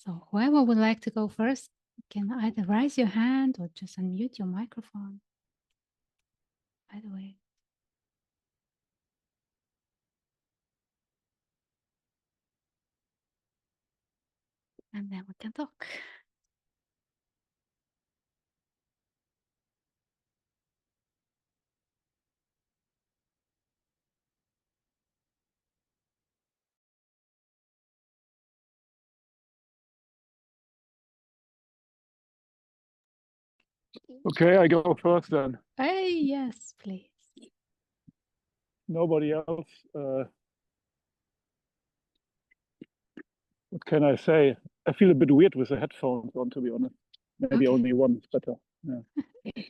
So whoever would like to go first can either raise your hand or just unmute your microphone. Either way. And then we can talk. Okay, I go first then. Hey, yes, please. Nobody else. What can I say? I feel a bit weird with the headphones on, to be honest. Maybe Okay. only one is better. Yeah.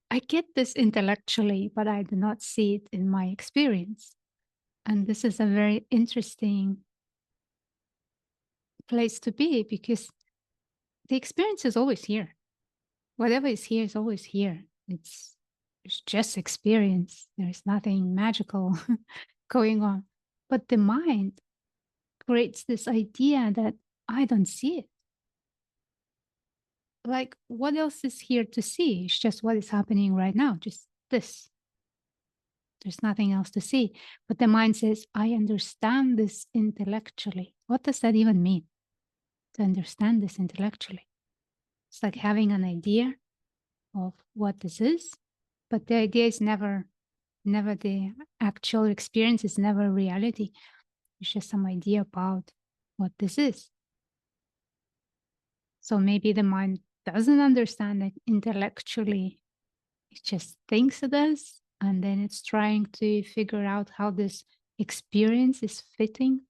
I get this intellectually, but I do not see it in my experience. And this is a very interesting place to be because the experience is always here. Whatever is here is always here. It's just experience. There is nothing magical going on. But the mind creates this idea that I don't see it. Like, what else is here to see? It's just what is happening right now, just this. There's nothing else to see. But the mind says, I understand this intellectually. What does that even mean? To understand this intellectually. It's like having an idea of what this is, but the idea is never the actual experience, is never reality. It's just some idea about what this is. So maybe the mind doesn't understand it intellectually. It just thinks it does. And then it's trying to figure out how this experience is fitting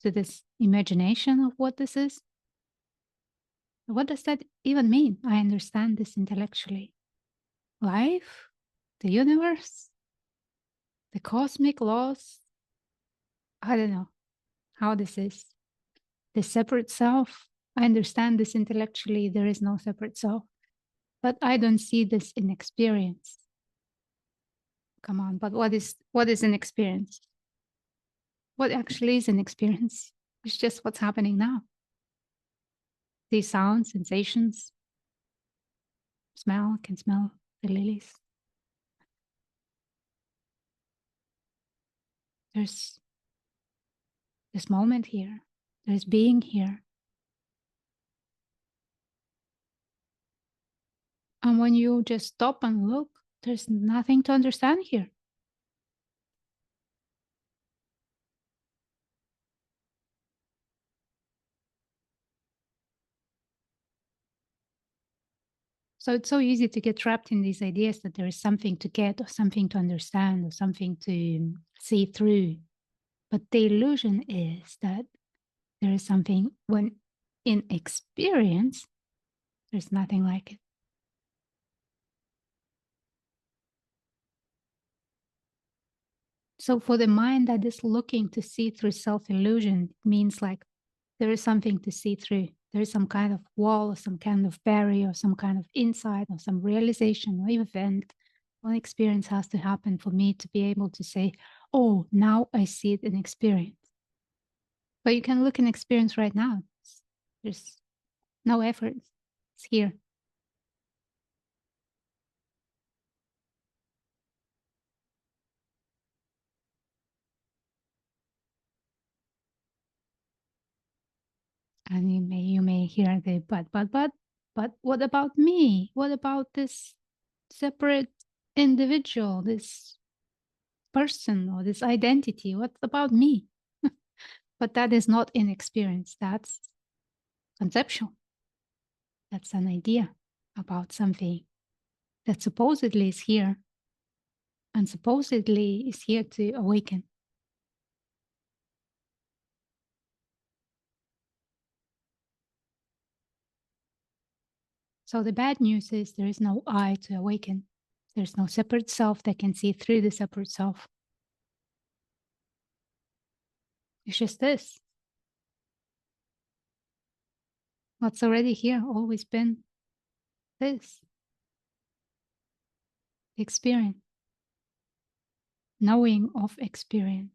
to this imagination of what this is. What does that even mean? I understand this intellectually. Life, the universe, the cosmic laws. I don't know how this is. The separate self. I understand this intellectually. There is no separate self. But I don't see this in experience. Come on, but what is an experience? What actually is an experience? It's just what's happening now. These sounds, sensations, smell, can smell the lilies. There's this moment here. There's being here. And when you just stop and look, there's nothing to understand here. So it's so easy to get trapped in these ideas that there is something to get or something to understand or something to see through. But the illusion is that there is something when in experience, there's nothing like it. So for the mind that is looking to see through self-illusion, it means like there is something to see through. There is some kind of wall or some kind of barrier or some kind of insight or some realization or event. One experience has to happen for me to be able to say, oh, now I see it in experience. But you can look in experience right now. There's no effort. It's here. And you may hear the but what about me? What about this separate individual, this person or this identity? What about me? But that is not in experience. That's conceptual. That's an idea about something that supposedly is here and supposedly is here to awaken. So the bad news is there is no I to awaken. There's no separate self that can see through the separate self. It's just this. What's already here, always been this. Experience. Knowing of experience.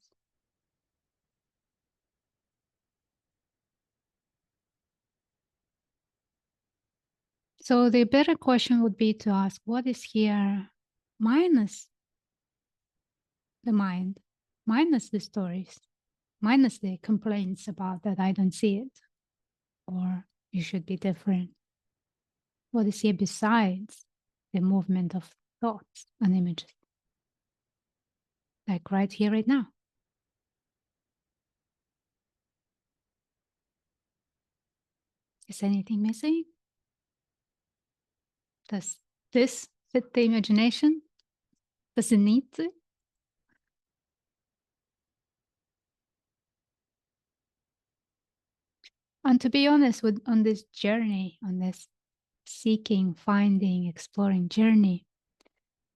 So the better question would be to ask, what is here minus the mind, minus the stories, minus the complaints about that I don't see it, or you should be different? What is here besides the movement of thoughts and images? Like right here, right now. Is anything missing? Does this fit the imagination? Does it need to? And to be honest, on this journey, on this seeking, finding, exploring journey,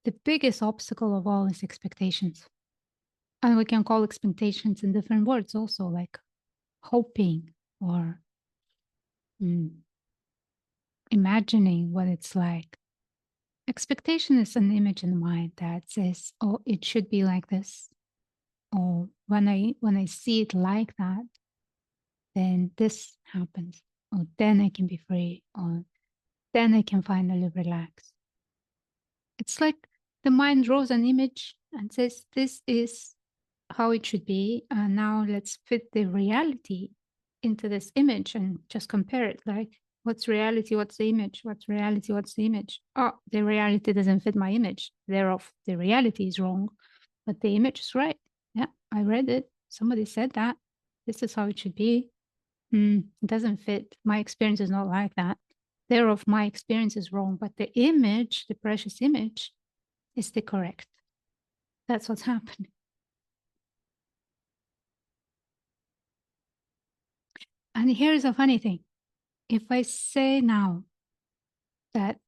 the biggest obstacle of all is expectations. And we can call expectations in different words also, like hoping or imagining what it's like. Expectation is an image in the mind that says, oh, it should be like this. Or when I see it like that, then this happens. Or then I can be free. Or then I can finally relax. It's like the mind draws an image and says, this is how it should be. And now let's fit the reality into this image and just compare it. Like, what's reality? What's the image? What's reality? What's the image? Oh, the reality doesn't fit my image. Thereof, the reality is wrong, but the image is right. Yeah, I read it. Somebody said that. This is how it should be. It doesn't fit. My experience is not like that. Thereof, my experience is wrong, but the image, the precious image, is the correct. That's what's happening. And here's a funny thing. If I say now that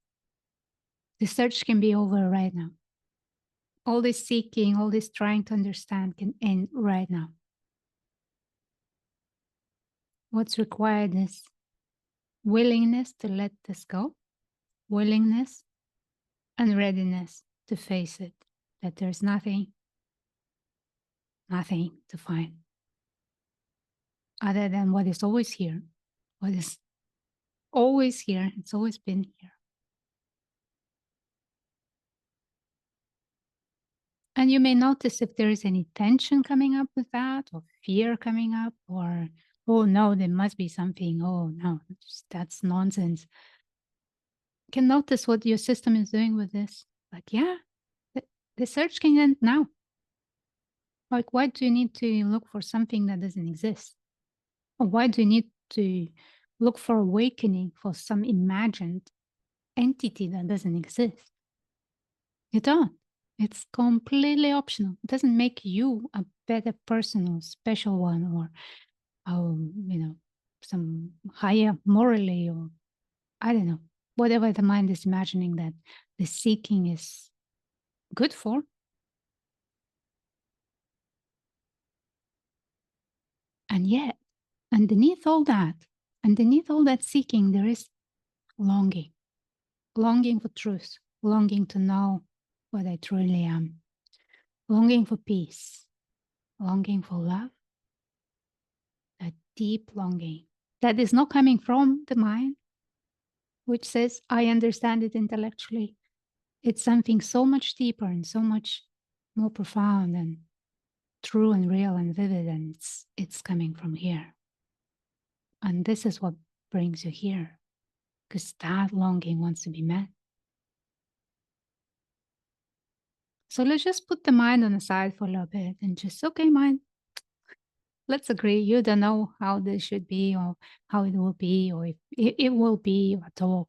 the search can be over right now, all this seeking, all this trying to understand can end right now. What's required is willingness to let this go, willingness and readiness to face it, that there's nothing to find other than what is always here, what is always here, it's always been here. And you may notice if there is any tension coming up with that, or fear coming up, or, oh no, there must be something. Oh no, that's nonsense. You can notice what your system is doing with this. Like, yeah, the search can end now. Like, why do you need to look for something that doesn't exist? Or why do you need to look for awakening for some imagined entity that doesn't exist? You don't. It's completely optional. It doesn't make you a better person or special one, or some higher morally, or I don't know, whatever the mind is imagining that the seeking is good for. And yet, underneath all that seeking, there is longing, longing for truth, longing to know what I truly am, longing for peace, longing for love, a deep longing that is not coming from the mind, which says, I understand it intellectually. It's something so much deeper and so much more profound and true and real and vivid, and it's coming from here. And this is what brings you here, because that longing wants to be met. So let's just put the mind on the side for a little bit and just, okay, mind, let's agree. You don't know how this should be, or how it will be, or if it will be at all.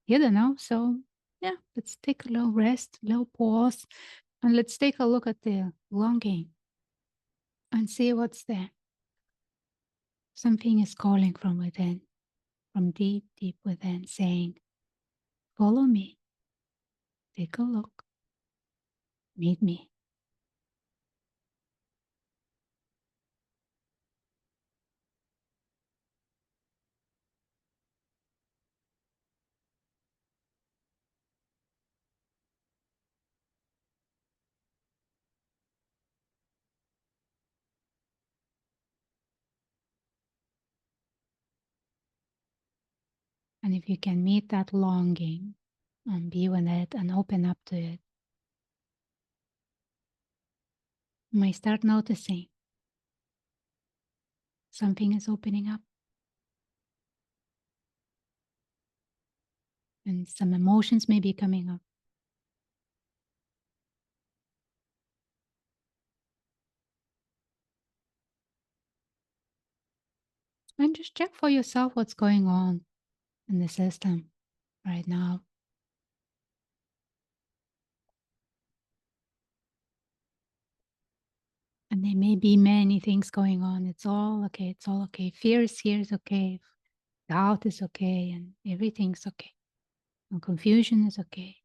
You don't know. So yeah, let's take a little rest, a little pause, and let's take a look at the longing and see what's there. Something is calling from within, from deep, deep within, saying, follow me, take a look, meet me. And if you can meet that longing and be with it and open up to it, you might start noticing something is opening up. And some emotions may be coming up. And just check for yourself what's going on in the system right now. And there may be many things going on. It's all okay. It's all okay. Fear is here is okay. Doubt is okay. And everything's okay. And confusion is okay.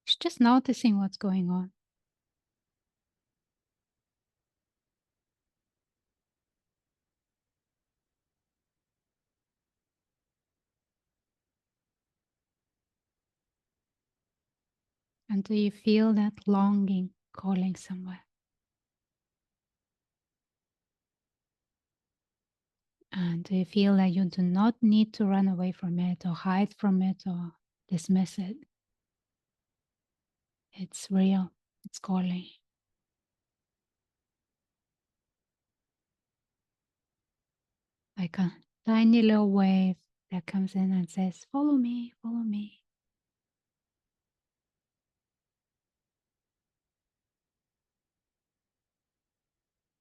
It's just noticing what's going on. Until you feel that longing calling somewhere. And you feel that you do not need to run away from it or hide from it or dismiss it. It's real. It's calling. Like a tiny little wave that comes in and says, follow me, follow me.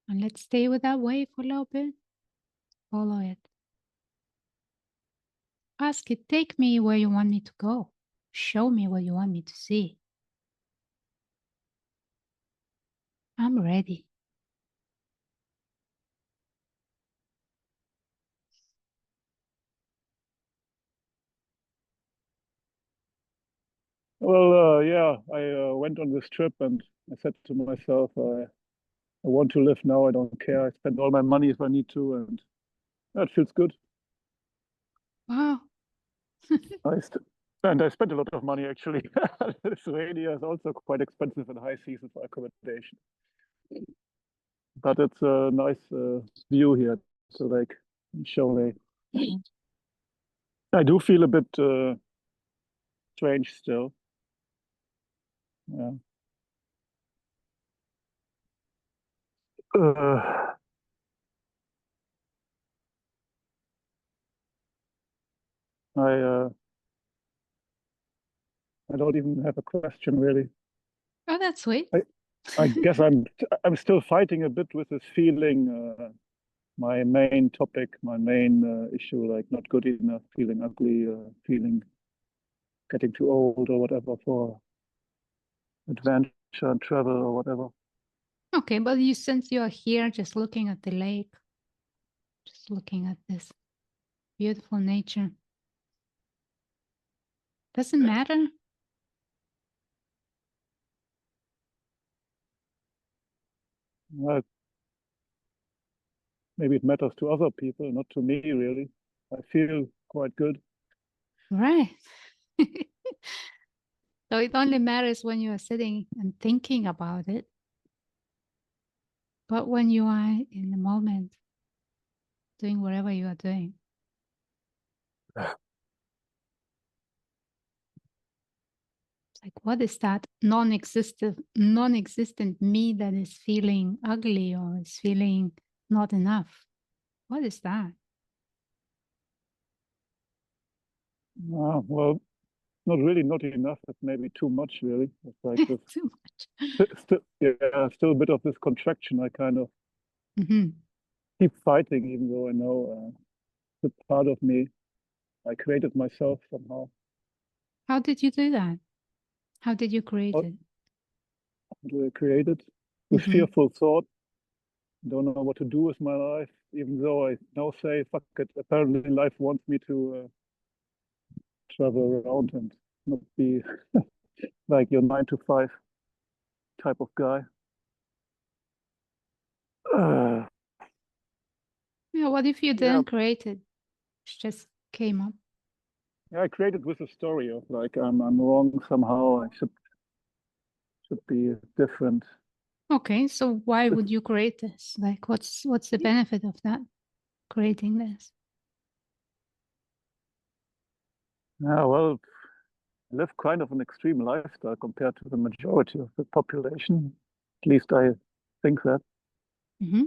And let's stay with that wave for a little bit. Follow it. Ask it, take me where you want me to go. Show me what you want me to see. I'm ready. Well, yeah, I went on this trip and I said to myself, I want to live now. I don't care. I spend all my money if I need to, and that feels good. Wow. And I spent a lot of money actually. Lithuania is also quite expensive in high season for accommodation, but it's a nice view here. So like Ciunaite. I do feel a bit strange still. Yeah. Uh, I I don't even have a question really. Oh, that's sweet. I guess I'm still fighting a bit with this feeling. My main topic, my main issue, like not good enough, feeling ugly, feeling getting too old or whatever for adventure and travel or whatever. Okay, but since you're here just looking at the lake, just looking at this beautiful nature, doesn't matter. Well, maybe it matters to other people, not to me really. I feel quite good. Right. So it only matters when you are sitting and thinking about it. But when you are in the moment, doing whatever you are doing, it's like, what is that non-existent me that is feeling ugly or is feeling not enough? What is that? Well, not really, not enough. It's maybe too much, really. It's like this, Too much. yeah, still a bit of this contraction. I kind of Mm-hmm. keep fighting, even though I know the part of me I created myself somehow. How did you do that? How did you create How it? do I create it? With Mm-hmm. fearful thought. Don't know what to do with my life, even though I now say, fuck it. Apparently, life wants me to travel around and not be like your 9 to 5 type of guy. Uh, Yeah, what if you yeah, didn't create it? It just came up. yeah, I created with a story of like I'm wrong somehow. I should be different. Okay, so why It's, would you create this? Like, what's the benefit of that, creating this? Yeah, well, I live kind of an extreme lifestyle compared to the majority of the population. At least I think that. Hmm.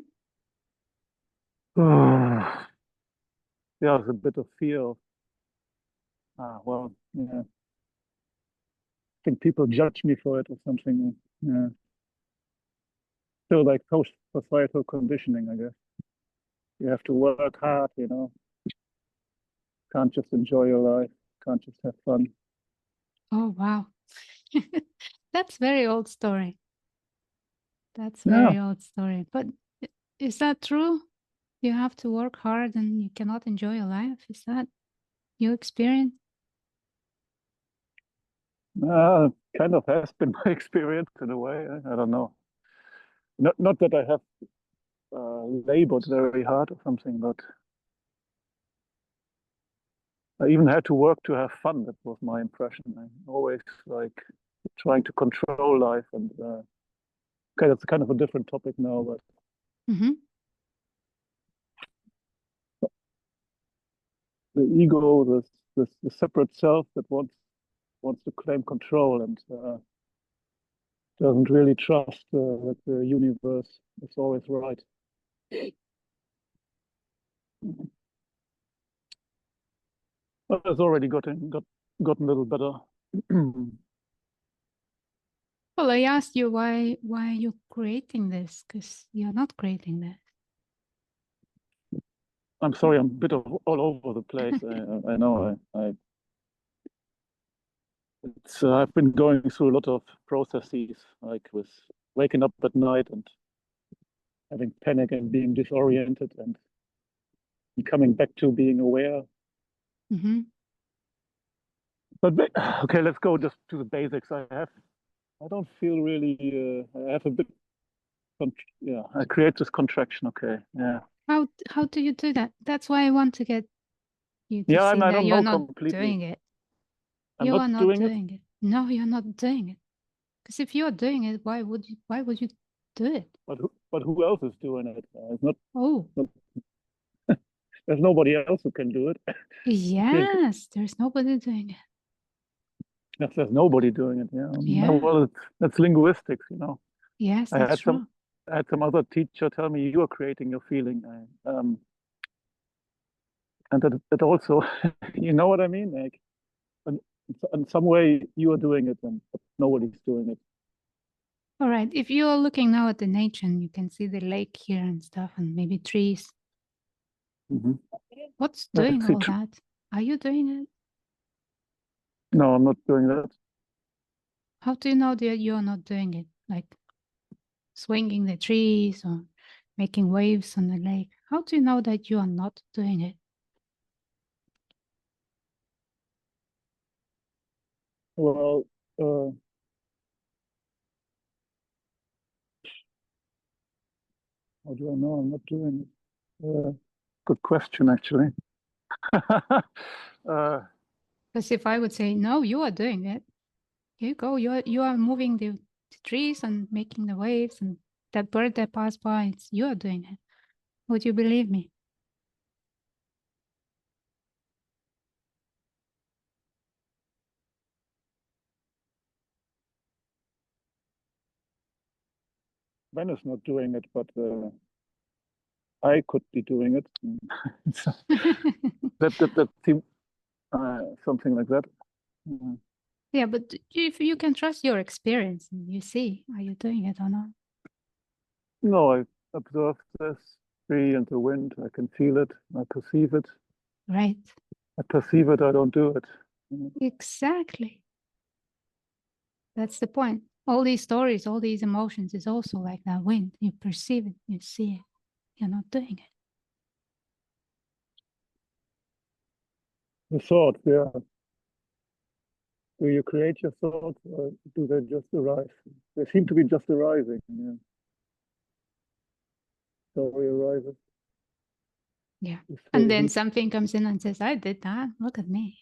Yeah, there's a bit of fear of, well, yeah, I think people judge me for it or something. Yeah, still like post societal conditioning, I guess. You have to work hard, can't just enjoy your life, can't just have fun. Oh, wow. That's very old story. That's Yeah, very old story. But is that true? You have to work hard and you cannot enjoy your life? Is that your experience? kind of has been my experience in a way. I don't know. Not that I have labored very hard or something, but I even had to work to have fun. That was my impression. I always like trying to control life, and okay, that's kind of a different topic now. But Hmm. the ego, the separate self that wants to claim control and doesn't really trust that the universe is always right. But it's already gotten a little better. Well, I asked you why you're creating this, because you're not creating this. I'm sorry, I'm a bit of all over the place. I know. I've been going through a lot of processes, like with waking up at night and having panic and being disoriented and coming back to being aware. Hmm. But okay, let's go just to the basics. I don't feel really. I have a bit. Yeah, I create this contraction. Okay, yeah, How do you do that? That's why I want to get you to yeah. see I that don't you're know not completely. doing it. I'm You not are not doing it. doing it. No, you're not doing it. Because if you're doing it, why would you do it? But who else is doing it? It's not, Oh, not. There's nobody else who can do it. I think yes, there's nobody doing it. there's nobody doing it. Yeah. Yeah, Well, that's linguistics. yes, I that's had some true. I had some other teacher tell me you are creating your feeling, and that also, you know what I mean? Like, in, in some way, you are doing it, and nobody's doing it. All right, if you're looking now at the nature and you can see the lake here and stuff and maybe trees, Hmm. what's doing Let's see. all that? Are you doing it? No, I'm not doing that. How do you know that you're not doing it? Like swinging the trees or making waves on the lake? How do you know that you are not doing it? Well, uh, how do I know I'm not doing it? Good question, actually. uh, Because if I would say, no, you are doing it, here you go, you are moving the trees and making the waves and that bird that passed by, it's you are doing it. Would you believe me? Ben is not doing it, but I could be doing it. So that seems something like that. Mhm. Yeah, but if you can trust your experience and you see, are you doing it or not? No, I observe this tree and the wind. I can feel it. I perceive it. Right. I perceive it. I don't do it. Mhm. Exactly. That's the point. All these stories, all these emotions is also like that wind. You perceive it, you see it, you're not doing it. The thoughts, yeah. Do you create your thoughts, or do they just arise? They seem to be just arising. Yeah. Story arises. Yeah. The And then story. something comes in and says, I did that. Look at me.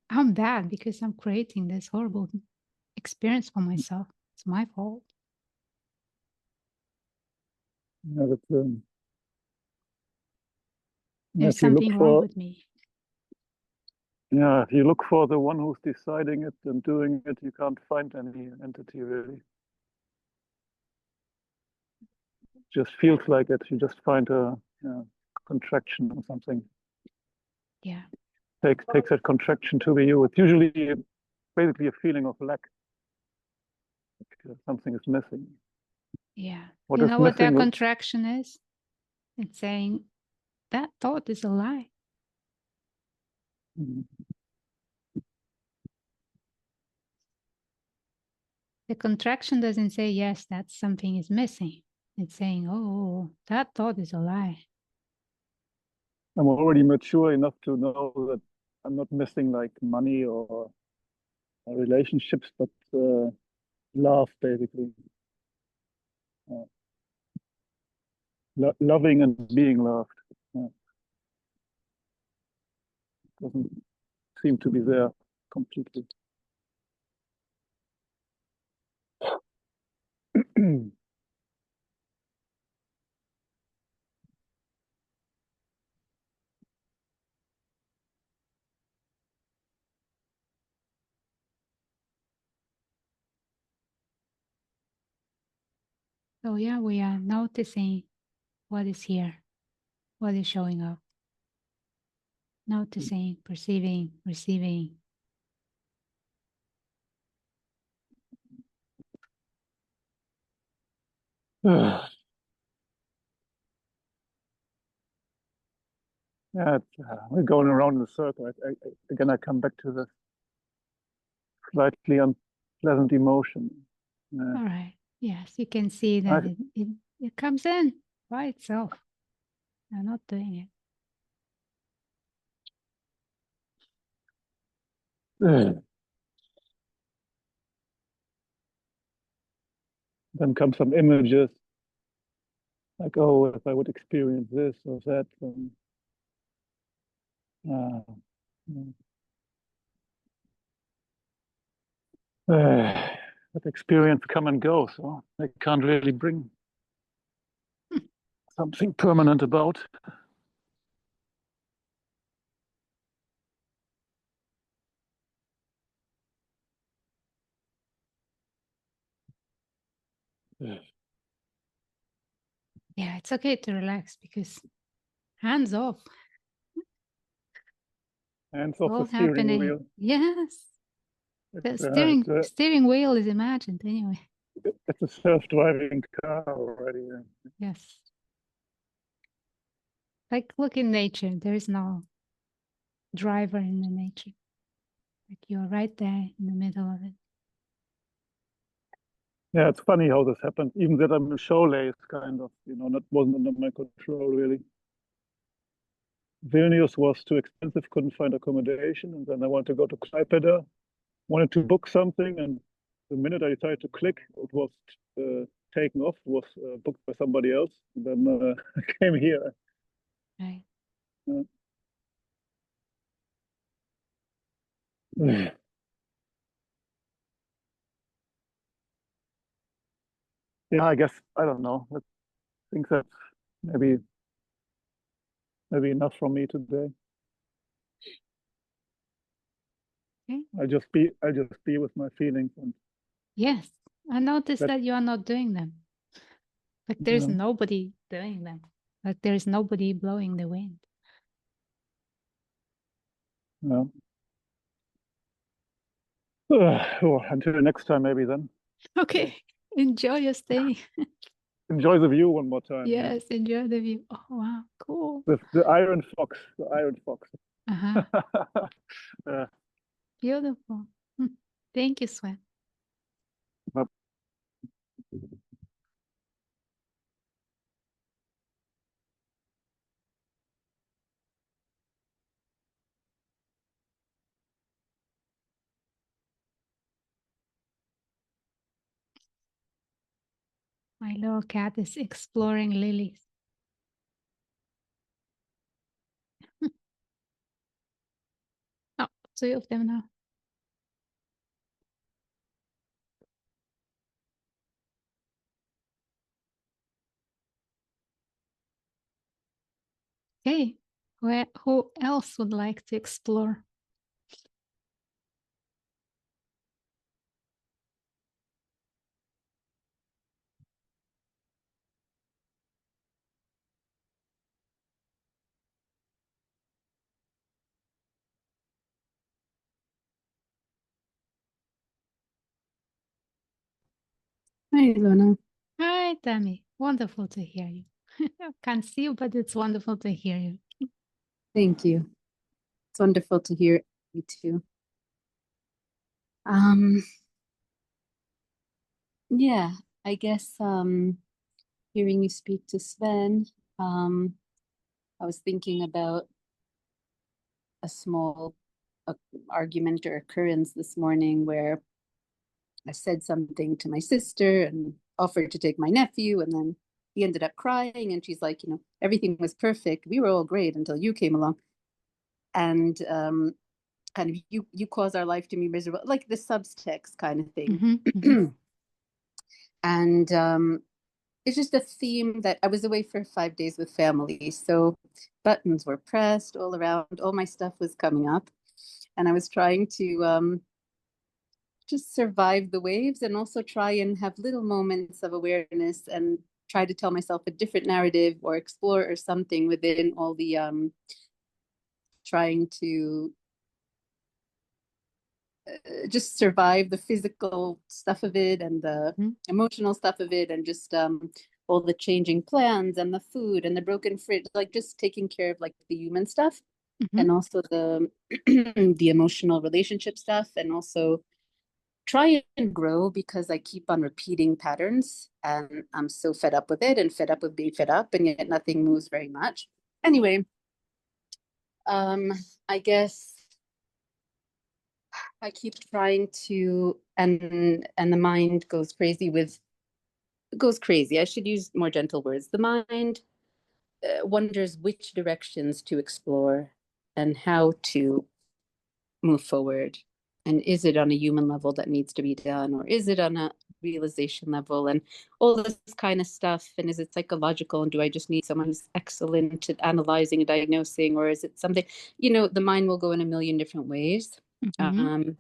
I'm bad because I'm creating this horrible experience for myself. It's my fault. Yeah, There's if you look something wrong for with me. Yeah, if you look for the one who's deciding it and doing it, you can't find any entity really. Just feels like it. You just find a contraction or something. Yeah. Takes that contraction to be you. It's usually basically a feeling of lack. Something is missing. Yeah. What You is know what that missing? contraction is? It's saying that thought is a lie. Mhm. The contraction doesn't say, yes, that something is missing. It's saying, oh, that thought is a lie. I'm already mature enough to know that I'm not missing like money or relationships, but love, basically. Uh, loving and being loved. Doesn't seem to be there completely. So, yeah, we are noticing what is here, what is showing up, noticing, perceiving, receiving. Yeah, we're going around in a circle. Again, I come back to the slightly unpleasant emotion. All right. Yes, you can see that it comes in by itself. I'm not doing it. Then come some images like, oh, if I would experience this or that, then, that experience come and go, so I can't really bring something permanent about. Yeah, it's okay to relax because hands off. Hands It's off all the steering happening. wheel. Yes. The It's steering wheel is imagined anyway. it's a self-driving car already. Yes. Like look in nature. There is no driver in the nature. Like you're right there in the middle of it. Yeah, it's funny how this happened. Even that I'm a showlace, kind of, that wasn't under my control really. Vilnius was too expensive, couldn't find accommodation, and then I wanted to go to Klaipeda, wanted to book something, and the minute I tried to click, it was taken off, it was booked by somebody else. And then I came here. Right. Yeah, I guess I don't know. I think that's maybe enough from me today. Okay. I'll just be with my feelings, and Yes. I noticed that that you are not doing them. Like there's yeah, nobody doing them. Like there's nobody blowing the wind. yeah. Well, until next time, maybe then. Okay. Enjoy your stay. Enjoy the view one more time. Yes, enjoy the view. Oh wow, cool. The iron fox, the iron fox. Uh-huh. Yeah. Beautiful. Thank you, Sven. My little cat is exploring lilies. Oh, two of them now. Okay. Who else would like to explore? Hi, Ilona. Hi, Tammy. Wonderful to hear you. I can't see you, but it's wonderful to hear you. Thank you. It's wonderful to hear you too. Um, yeah, I guess hearing you speak to Sven, I was thinking about a small argument or occurrence this morning where I said something to my sister and offered to take my nephew, and then he ended up crying, and she's like, everything was perfect. We were all great until you came along, and kind of you cause our life to be miserable, like the subtext kind of thing. And it's just a theme that I was away for 5 days with family, so buttons were pressed all around, all my stuff was coming up, and I was trying to just survive the waves and also try and have little moments of awareness and try to tell myself a different narrative or explore or something within all the trying to just survive the physical stuff of it and the emotional stuff of it, and just all the changing plans and the food and the broken fridge, like just taking care of like the human stuff and also the the emotional relationship stuff, and also try and grow because I keep on repeating patterns and I'm so fed up with it and fed up with being fed up, and yet nothing moves very much. Anyway, I guess I keep trying to, and the mind goes crazy with goes crazy. I should use more gentle words. The mind wonders which directions to explore and how to move forward. And is it on a human level that needs to be done, or is it on a realization level, and all this kind of stuff? And is it psychological? And do I just need someone who's excellent at analyzing and diagnosing, or is it something? The mind will go in a million different ways. How And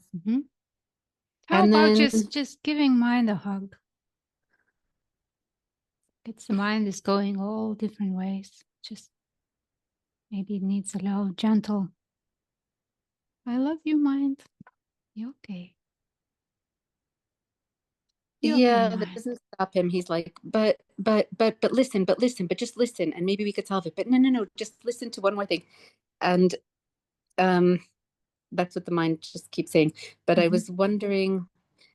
about then just giving mind a hug? It's the mind is going all different ways. Just maybe it needs a little gentle. I love you, mind. You okay? You okay, yeah, that mind? doesn't stop him. He's like, but listen, but just listen, and maybe we could solve it. But no, just listen to one more thing. And that's what the mind just keeps saying. But I was wondering,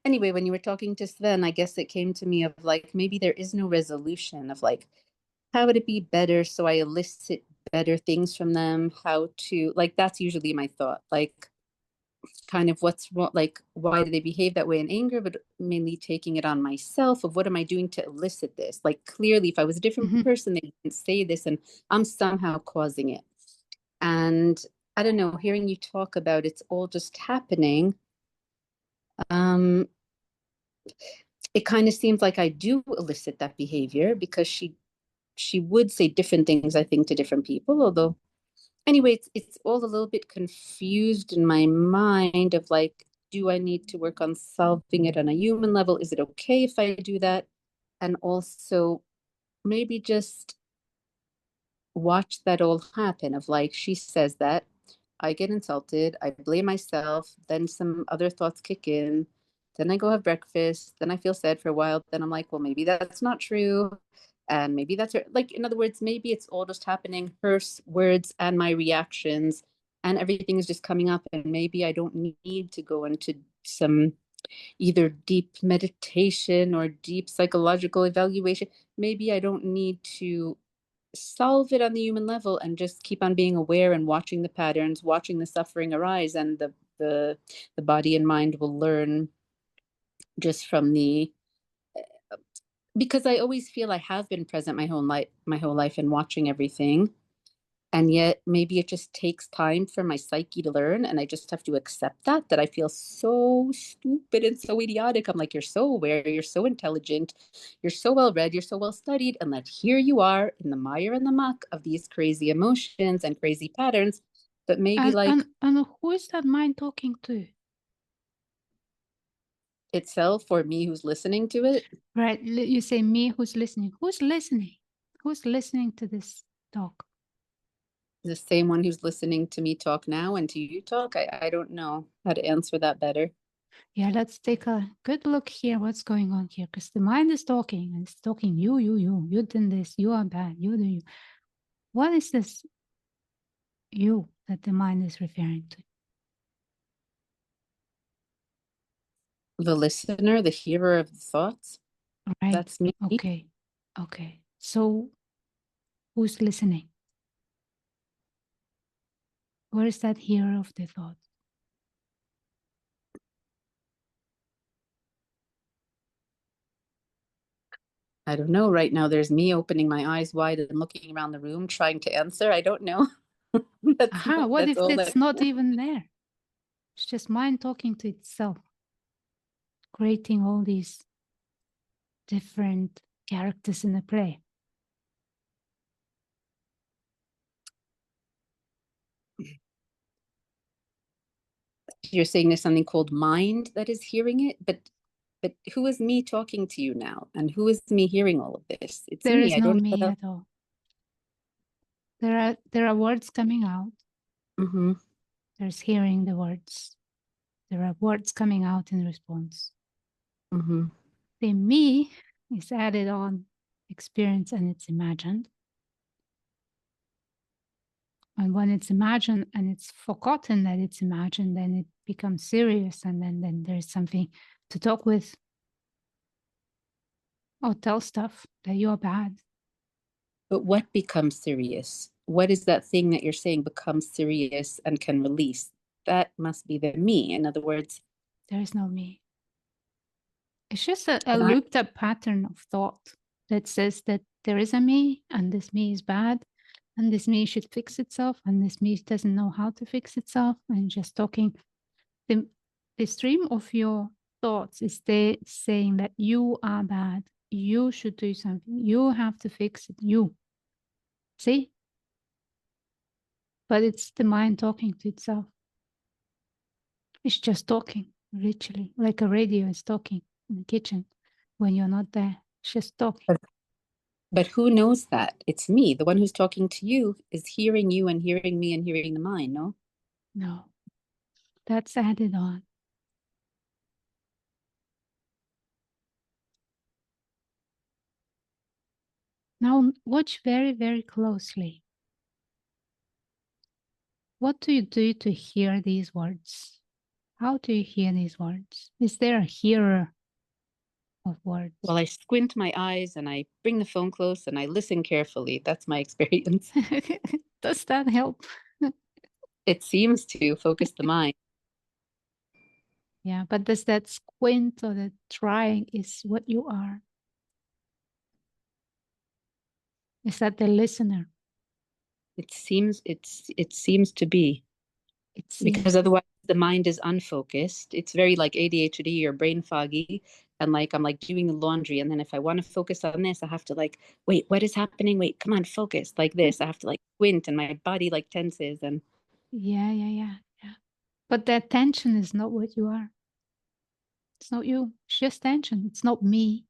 anyway, when you were talking to Sven, I guess it came to me of like, maybe there is no resolution of like, how would it be better so I elicit better things from them? How to, like, that's usually my thought. Like, kind of what's wrong, like why do they behave that way in anger, but mainly taking it on myself of what am I doing to elicit this. Like clearly if I was a different person they didn't say this and I'm somehow causing it. And I don't know, hearing you talk about it's all just happening, um it kind of seems like I do elicit that behavior because she would say different things I think to different people, although anyway, it's all a little bit confused in my mind of like, do I need to work on solving it on a human level? Is it okay if I do that? And also maybe just watch that all happen of like, she says that, I get insulted, I blame myself, then some other thoughts kick in, then I go have breakfast, then I feel sad for a while, then I'm like, well, maybe that's not true. And maybe that's her. Like, in other words, maybe it's all just happening, her words and my reactions, and everything is just coming up. And maybe I don't need to go into some either deep meditation or deep psychological evaluation. Maybe I don't need to solve it on the human level and just keep on being aware and watching the patterns, watching the suffering arise, and the body and mind will learn just from the, because I always feel I have been present my whole life and watching everything. And yet maybe it just takes time for my psyche to learn, and I just have to accept that I feel so stupid and so idiotic. I'm like, you're so aware, you're so intelligent, you're so well read, you're so well studied, and that here you are in the mire and the muck of these crazy emotions and crazy patterns. But maybe like And who is that mind talking to? itself, or me who's listening to it. Right. You say me who's listening. Who's listening? Who's listening to this talk? The same one who's listening to me talk now and to you talk. I don't know how to answer that better. Yeah, let's take a good look here. What's going on here? Because the mind is talking and it's talking, you did this, you are bad, you do you. What is this you that the mind is referring to? The listener, the hearer of the thoughts. Right. That's me. Okay. Okay. So who's listening? Where is that hearer of the thought? I don't know. Right now, there's me opening my eyes wide and looking around the room, trying to answer. I don't know. Aha, what if it's not even there? It's just mind talking to itself, creating all these different characters in the play. You're saying there's something called mind that is hearing it, but who is me talking to you now, and who is me hearing all of this? It's There me. is I no don't me know. at all. There are words coming out. Mm-hmm. There's hearing the words. There are words coming out in response. Mm-hmm. The me is added on experience and it's imagined. And when it's imagined and it's forgotten that it's imagined, then it becomes serious. And then there's something to talk with or tell stuff that you're bad. But what becomes serious? What is that thing that you're saying becomes serious and can release? That must be the me. In other words, There is no me. It's just a looped up pattern of thought that says that there is a me and this me is bad and this me should fix itself and this me doesn't know how to fix itself, and just talking. The stream of your thoughts is they saying that you are bad, you should do something, you have to fix it, you. See? But it's the mind talking to itself. It's just talking, literally, like a radio is talking in the kitchen when you're not there. It's just talking. but who knows that? It's me. The one who's talking to you is hearing you and hearing me and hearing the mind, no? No, that's added on. Now watch very, very closely. What do you do to hear these words? How do you hear these words? Is there a hearer of words? Well, I squint my eyes and I bring the phone close and I listen carefully. That's my experience. Does that help? It seems to focus the mind. Yeah, but does that squint or the trying is what you are? Is that the listener? It seems to be. It seems. Because otherwise the mind is unfocused. It's very like ADHD or brain foggy. And like I'm like doing the laundry, and then if I want to focus on this, I have to like, wait, what is happening? Wait, come on, focus. Like this. I have to like squint and my body like tenses. And Yeah. But that tension is not what you are. It's not you. It's just tension. It's not me.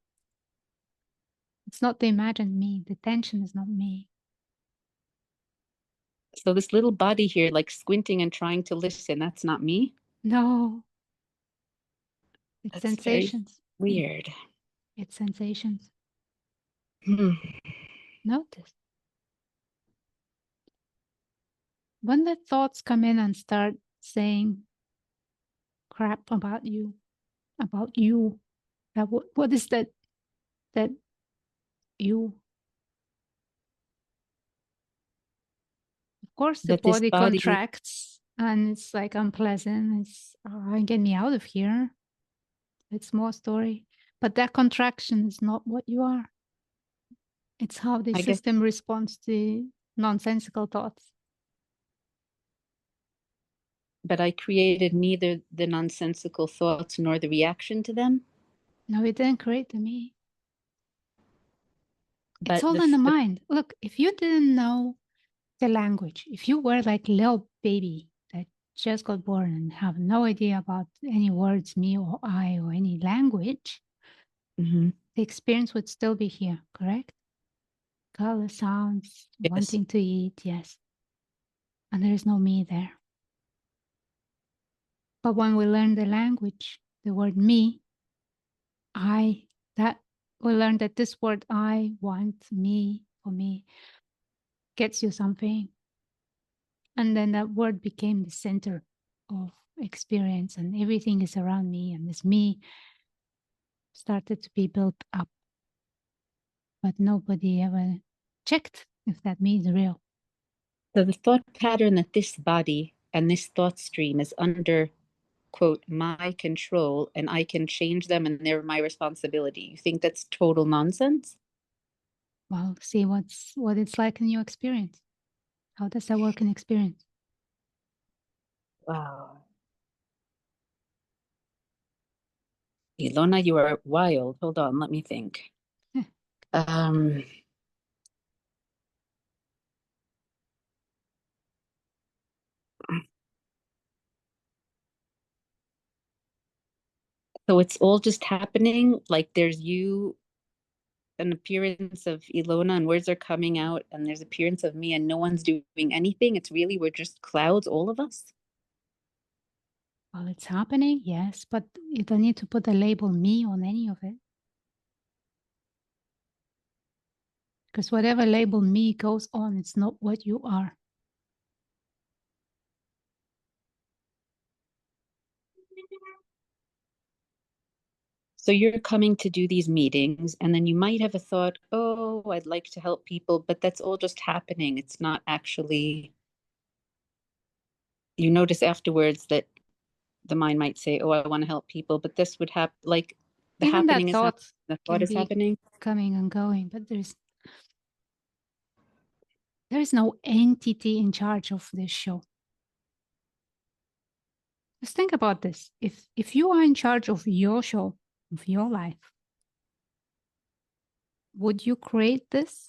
It's not the imagined me. The tension is not me. so this little body here, like squinting and trying to listen, that's not me. No. It's That's sensations. very weird. It's sensations. Hmm. Notice. When the thoughts come in and start saying crap about you, that what is that you? Of course, the That this body body, contracts and it's like unpleasant. It's get me out of here. It's more story. But that contraction is not what you are. It's how the I guess, system responds to nonsensical thoughts. but I created neither the nonsensical thoughts nor the reaction to them. No, it didn't create the me. It's But all in the mind. Look, if you didn't know the language, if you were like a little baby that just got born and have no idea about any words, me or I, or any language, mm-hmm. the experience would still be here, correct? Color, sounds, Yes. wanting to eat, yes. And there is no me there. But when we learn the language, the word me, that we learned that this word I, want, me, for me, gets you something. And then that word became the center of experience, and everything is around me, and this me started to be built up. But nobody ever checked if that me is real. So the thought pattern that this body and this thought stream is under, quote, my control, and I can change them and they're my responsibility. You think that's total nonsense? Well, see what it's like in your experience. How does that work in experience? Wow. Ilona, you are wild. Hold on, let me think. um so it's all just happening, like there's you, an appearance of Ilona, and words are coming out, and there's appearance of me, and no one's doing anything. It's really, we're just clouds, all of us. Well, it's happening, yes, but you don't need to put the label me on any of it. Because whatever label me goes on, it's not what you are. So you're coming to do these meetings, and then you might have a thought, oh, I'd like to help people, but that's all just happening. It's not actually, you notice afterwards that the mind might say, oh, I want to help people, but this would happen, like the Even that happening is thought happening, the thought can is be happening. coming and going, but there is no entity in charge of this show. Just think about this. If you are in charge of your show, of your life, would you create this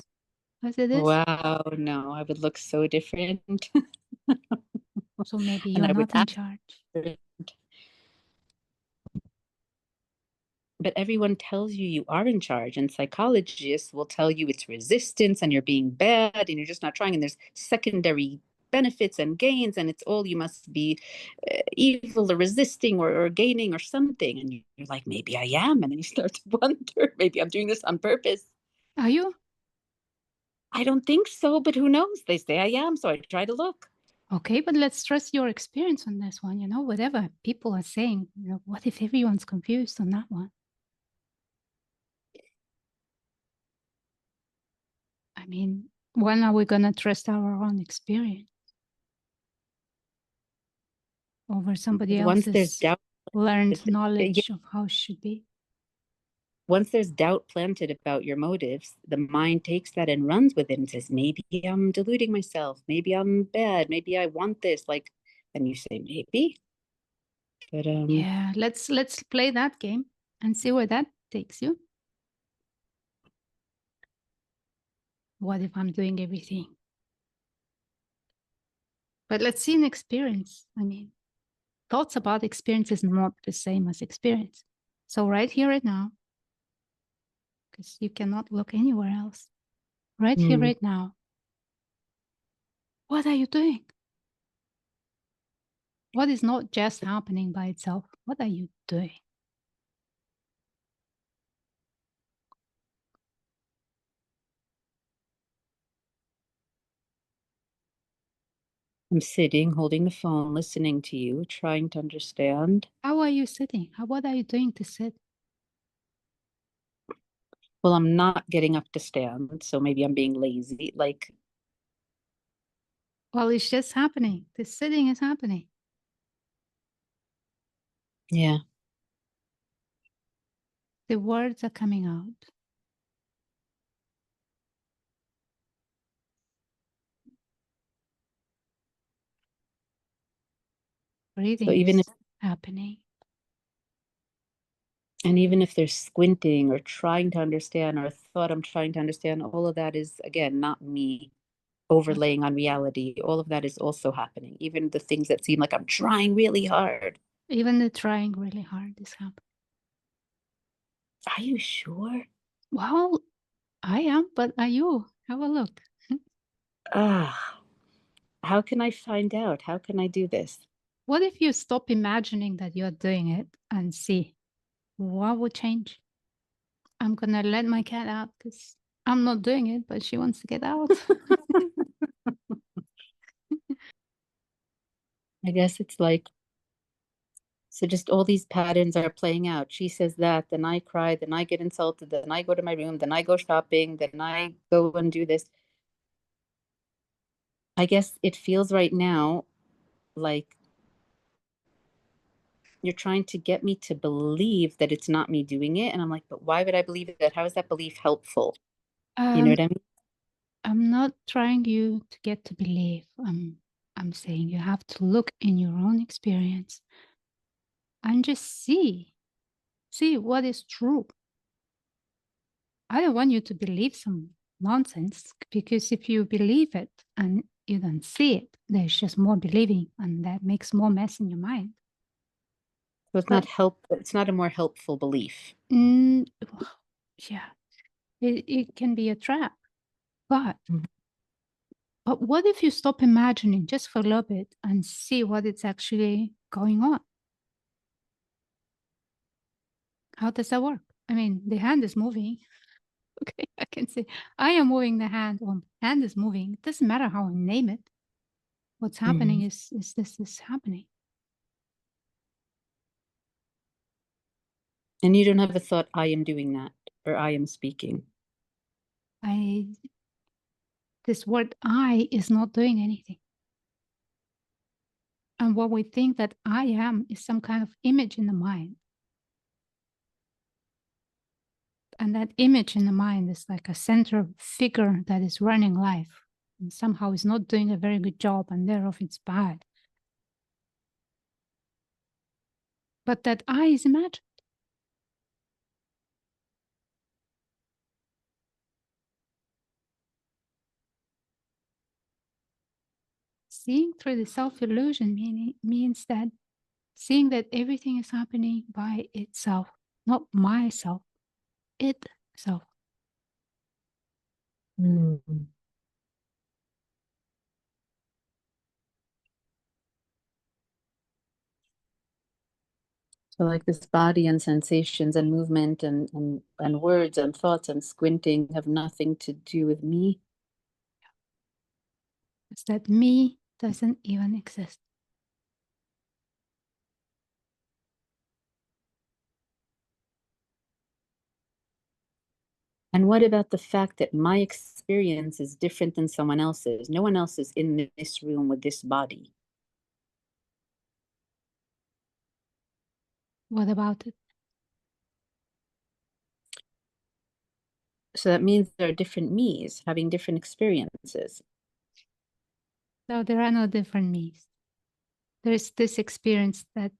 as it is? Wow, no, I would look so different. So maybe And you're I would not in act charge. different. But everyone tells you you are in charge, and psychologists will tell you it's resistance and you're being bad and you're just not trying, and there's secondary benefits and gains, and it's all, you must be evil or resisting or gaining or something, and you're like, maybe I am, and then you start to wonder, maybe I'm doing this on purpose. Are you? I don't think so, but who knows? They say I am, so I try to look. Okay, but let's trust your experience on this one. Whatever people are saying, what if everyone's confused on that one? I mean, when are we going to trust our own experience over somebody Once there's else's doubt, learned yeah, knowledge of how it should be? once there's doubt planted about your motives, the mind takes that and runs with it and says, maybe I'm deluding myself. Maybe I'm bad. Maybe I want this. Like, and you say, maybe. But Yeah, let's play that game and see where that takes you. What if I'm doing everything? But let's see an experience. I mean, thoughts about experience is not the same as experience. So right here, right now, because you cannot look anywhere else. Right here, right now. What are you doing? What is not just happening by itself? What are you doing? I'm sitting, holding the phone, listening to you, trying to understand. How are you sitting? What are you doing to sit? Well, I'm not getting up to stand, so maybe I'm being lazy. Like, Well, it's just happening. The sitting is happening. yeah. The words are coming out. Breathing So even is if, happening. and even if they're squinting or trying to understand, or thought I'm trying to understand, all of that is, again, not me overlaying on reality. All of that is also happening. Even the things that seem like I'm trying really hard. Even the trying really hard is happening. Are you sure? Well, I am, but are you? Have a look. Ah, how can I find out? How can I do this? What if you stop imagining that you're doing it and see what would change? I'm going to let my cat out because I'm not doing it, but she wants to get out. I guess it's like, so just all these patterns are playing out. She says that, then I cry, then I get insulted, then I go to my room, then I go shopping, then I go and do this. I guess it feels right now like you're trying to get me to believe that it's not me doing it. And I'm like, but why would I believe that? How is that belief helpful? You know what I mean? I'm not trying you to get to believe. I'm saying you have to look in your own experience and just see what is true. I don't want you to believe some nonsense, because if you believe it and you don't see it, there's just more believing, and that makes more mess in your mind. So it's not it's not a more helpful belief. Yeah, it can be a trap. But what if you stop imagining just for a little bit and see what is actually going on? How does that work? I mean, the hand is moving. Okay, I can see I am moving the hand, or hand is moving. It doesn't matter how I name it. What's happening is this is happening. And you don't have a thought, I am doing that, or I am speaking. This word I is not doing anything. And what we think that I am is some kind of image in the mind. And that image in the mind is like a central figure that is running life and somehow is not doing a very good job, and thereof it's bad. But that I is imagined. Seeing through the self-illusion means that seeing that everything is happening by itself, not myself, itself. So like this body and sensations and movement and words and thoughts and squinting have nothing to do with me. It's that me doesn't even exist. And what about the fact that my experience is different than someone else's? No one else is in this room with this body. What about it? So that means there are different me's having different experiences. No, there are no different me's. There's this experience that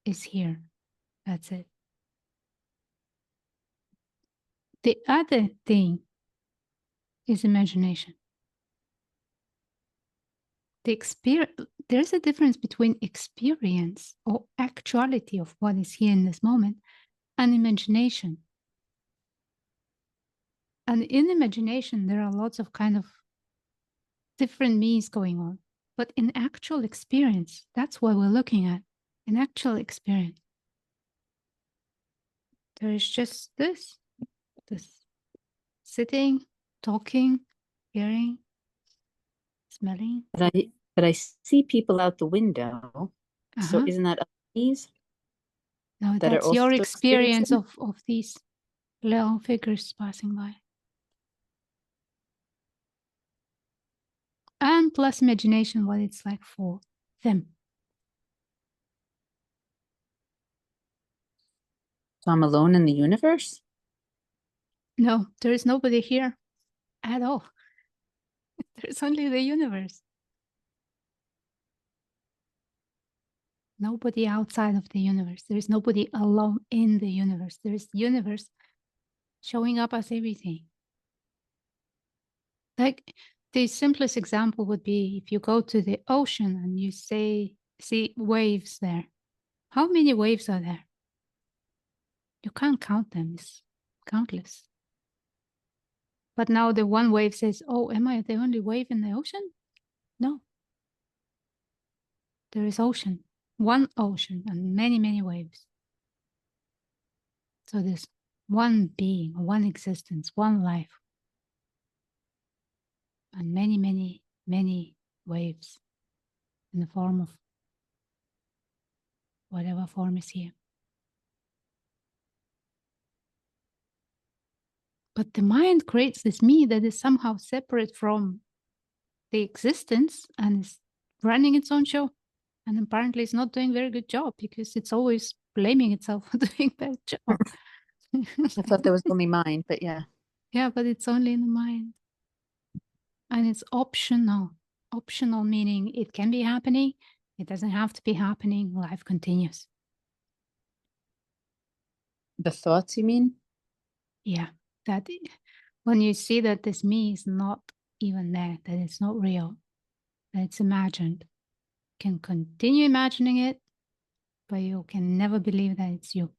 is here. That's it. The other thing is imagination. There's a difference between experience or actuality of what is here in this moment and imagination. And in imagination, there are lots of kind of different me's going on. But in actual experience, that's what we're looking at. In actual experience, there is just this sitting, talking, hearing, smelling. But I see people out the window. So isn't that me's? No, that that's your experience of these little figures passing by. And plus imagination, what it's like for them. So I'm alone in the universe? No, there is nobody here at all. There's only the universe. Nobody outside of the universe. There is nobody alone in the universe. There is the universe showing up as everything. Like the simplest example would be if you go to the ocean and you see waves there. How many waves are there? You can't count them. It's countless. But now the one wave says, oh, am I the only wave in the ocean? No. There is ocean. one ocean and many, many waves. So there's one being, one existence, one life, and many, many, many waves in the form of whatever form is here. But the mind creates this me that is somehow separate from the existence and is running its own show. And apparently it's not doing a very good job because it's always blaming itself for doing a bad job. I thought that was only mine, but yeah. Yeah, but it's only in the mind. And it's optional. Optional meaning it can be happening. It doesn't have to be happening. Life continues. The thoughts, you mean? Yeah. That when you see that this me is not even there, that it's not real, that it's imagined, you can continue imagining it, but you can never believe that it's you.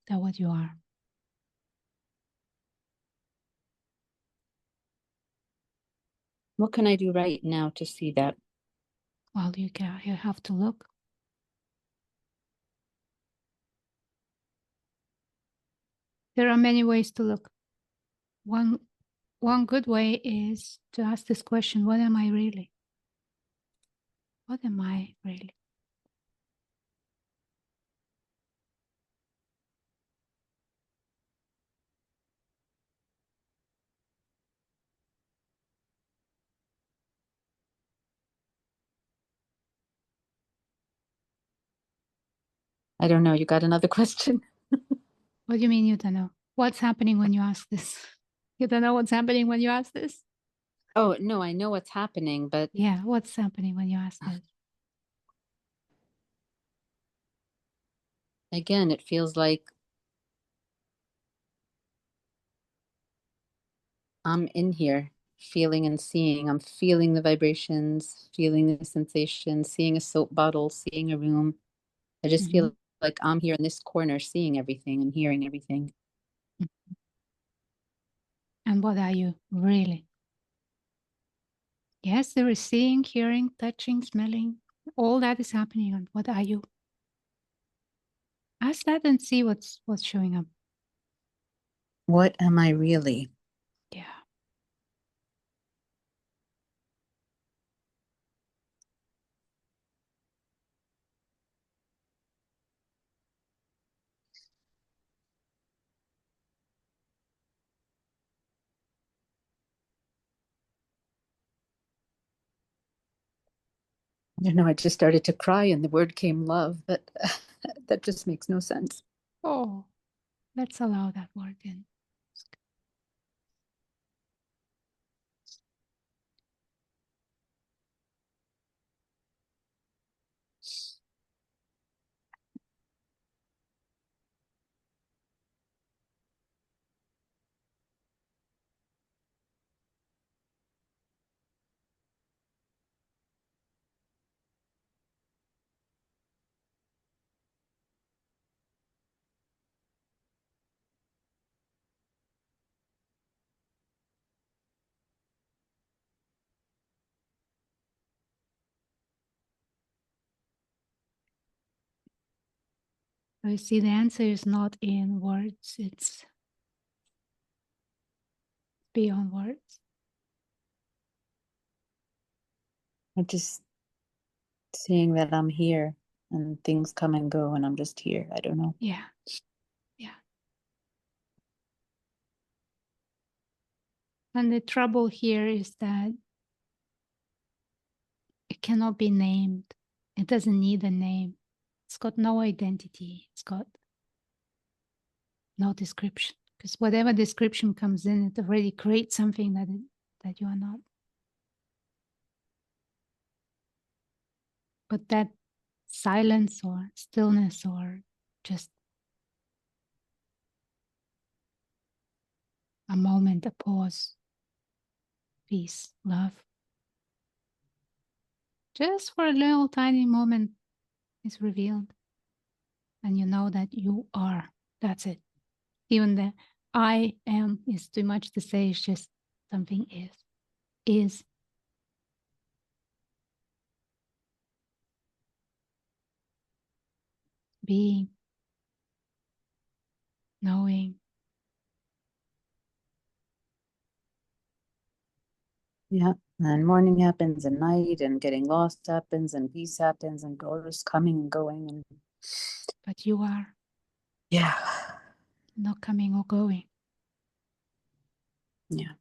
That what you are. What can I do right now to see that? Well, you have to look. There are many ways to look. One good way is to ask this question, what am I really? What am I really? I don't know. You got another question? What do you mean you don't know? What's happening when you ask this? You don't know what's happening when you ask this? Oh, no, I know what's happening, but Yeah, what's happening when you ask this? again, it feels like I'm in here feeling and seeing. I'm feeling the vibrations, feeling the sensations, seeing a soap bottle, seeing a room. I just feel like I'm here in this corner seeing everything and hearing everything. And what are you really? Yes, there is seeing, hearing, touching, smelling. All that is happening. And what are you? Ask that and see what's showing up. What am I really? Yeah. You know, I just started to cry and the word came love, but that just makes no sense. Oh, let's allow that word in. So you see, the answer is not in words, it's beyond words. I'm just seeing that I'm here and things come and go and I'm just here. I don't know. Yeah. Yeah. And the trouble here is that it cannot be named. It doesn't need a name. It's got no identity. It's got no description. Because whatever description comes in, it already creates something that you are not. But that silence or stillness or just a moment, a pause, peace, love, just for a little tiny moment is revealed. And you know that you are. That's it. Even the I am is too much to say. It's just something is. Is. being, knowing. Yeah. And morning happens and night and getting lost happens and peace happens and goes coming and going. And But you are yeah. not coming or going. Yeah.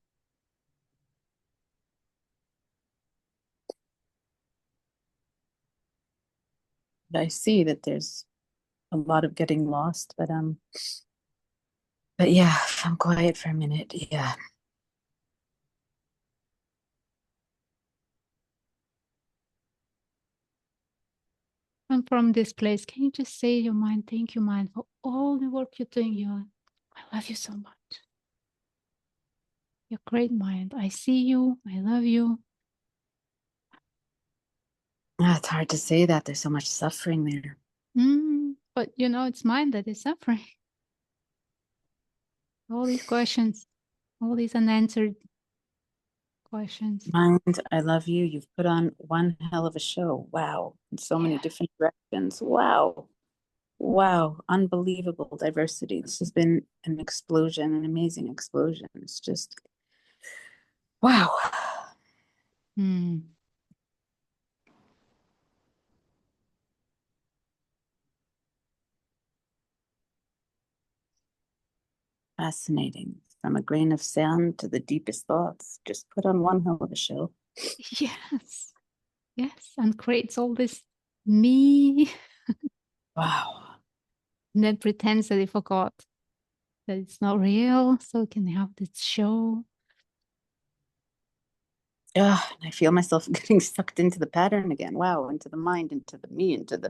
But I see that there's a lot of getting lost, but yeah, if I'm quiet for a minute, yeah. And from this place, can you just say to your mind, thank you, mind, for all the work you're doing. I love you so much. You're great, mind. I see you. I love you. It's hard to say that. There's so much suffering there. But it's mind that is suffering. All these questions, all these unanswered questions. Mind, I love you. You've put on one hell of a show. Wow. In so many different directions. Wow. Wow. Unbelievable diversity. This has been an explosion, an amazing explosion. It's just, wow. Fascinating. From a grain of sand to the deepest thoughts. Just put on one hell of a show. Yes. Yes. And creates all this me. Wow. And then pretends that he forgot that it's not real. So it can have this show. And I feel myself getting sucked into the pattern again. Wow. Into the mind, into the me, into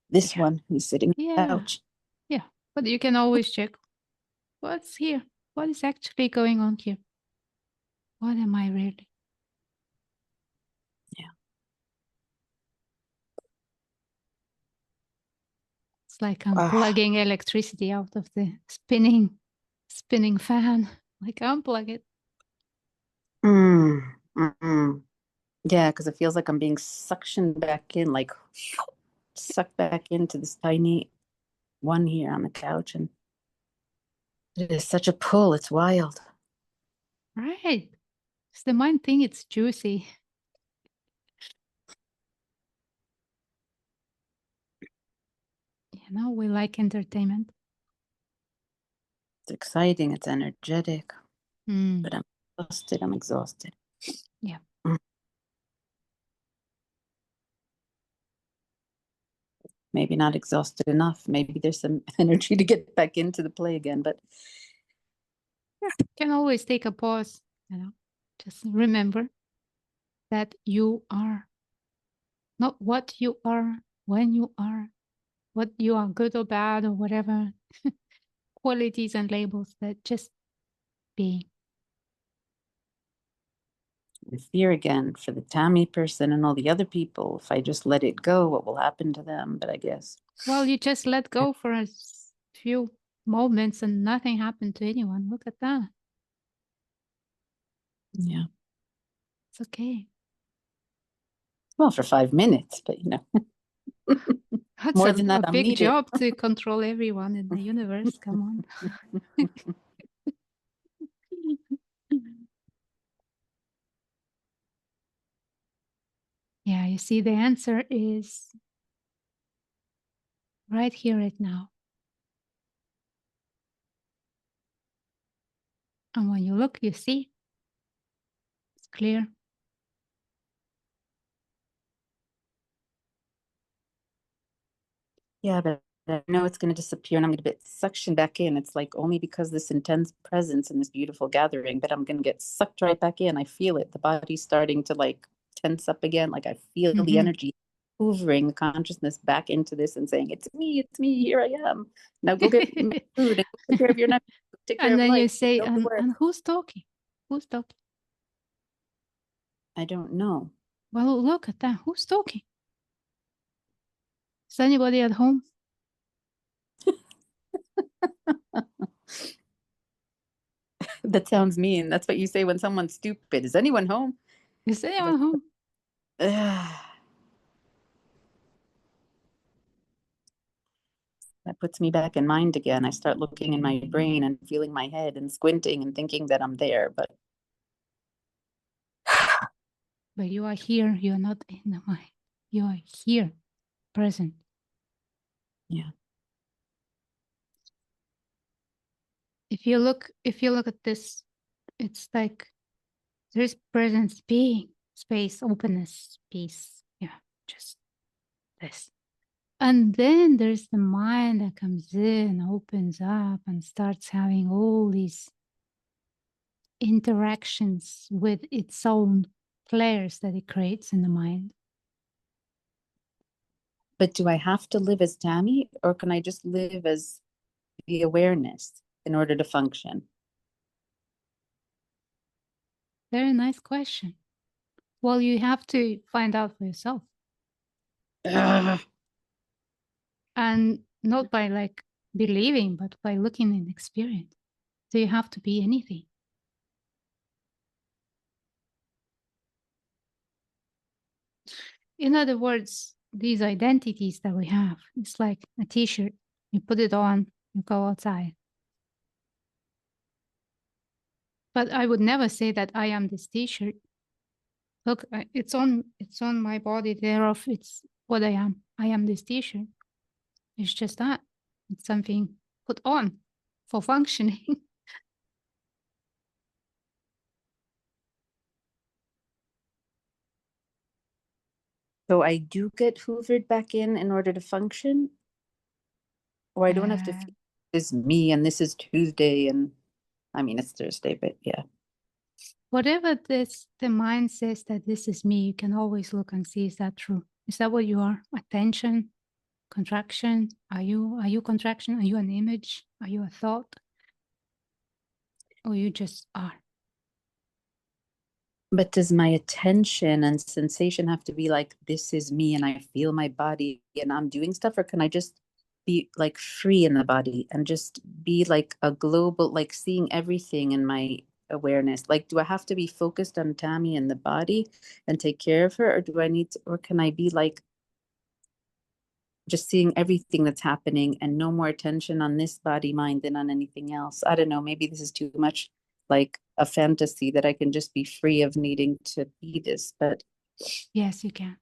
this one who's sitting on the couch. Yeah. But you can always check what's here. What is actually going on here? What am I really? Yeah. It's like unplugging electricity out of the spinning fan. Like unplug it. Yeah, because it feels like I'm being suctioned back in, like sucked back into this tiny one here on the couch. And it is such a pull. It's wild. Right. It's the mind thing, it's juicy. We like entertainment. It's exciting. It's energetic. Mm. But I'm exhausted. Yeah. Maybe not exhausted enough. Maybe there's some energy to get back into the play again. But can always take a pause. Just remember that you are not what you are, when you are, what you are, good or bad or whatever qualities and labels, that just being. fear again for the Tammy person and all the other people. If I just let it go, what will happen to them? But I guess. Well, you just let go for a few moments and nothing happened to anyone. Look at that. Yeah. It's okay. Well, for 5 minutes, but That's more than that, a I'm big needed. job to control everyone in the universe. Come on. Yeah, you see, the answer is right here, right now. And when you look, you see it's clear. Yeah, but I know it's going to disappear and I'm going to get suctioned back in. It's like only because this intense presence in this beautiful gathering, but I'm going to get sucked right back in. I feel it. The body's starting to like tense up again. Like I feel the energy hoovering the consciousness back into this and saying, it's me, here I am. Now go get food and take care of your neck, take care And of then life. you say, and who's talking? Who's talking? I don't know. Well, look at that. Who's talking? Is anybody at home? That sounds mean. That's what you say when someone's stupid. Is anyone home? Is anyone home? That puts me back in mind again. I start looking in my brain and feeling my head and squinting and thinking that I'm there, but you are here. You are not in the mind. You are here, present. yeah. If you look at this, it's like there's presence, being, space, openness, peace. Yeah, just this. And then there's the mind that comes in, opens up, and starts having all these interactions with its own players that it creates in the mind. But do I have to live as Tammy, or can I just live as the awareness in order to function? Very nice question. Well, you have to find out for yourself. And not by like believing, but by looking in experience. So you have to be anything. In other words, these identities that we have, it's like a t-shirt. You put it on, you go outside. But I would never say that I am this t-shirt. Look, it's on my body, thereof it's what I am. I am this t-shirt. It's just that. It's something put on for functioning. So I do get hoovered back in order to function? Or I don't have to feel this is me and this is Tuesday and I mean it's Thursday, but yeah. Whatever the mind says that this is me, you can always look and see, is that true? Is that what you are? Attention, contraction? Are you contraction? Are you an image? Are you a thought? Or you just are? But does my attention and sensation have to be like, this is me and I feel my body and I'm doing stuff? Or can I just be like free in the body and just be like a global, like seeing everything in my awareness? Like, do I have to be focused on Tammy and the body and take care of her? Or do I need to, or can I be like, just seeing everything that's happening and no more attention on this body, mind than on anything else? I don't know. Maybe this is too much like a fantasy that I can just be free of needing to be this, but Yes, you can.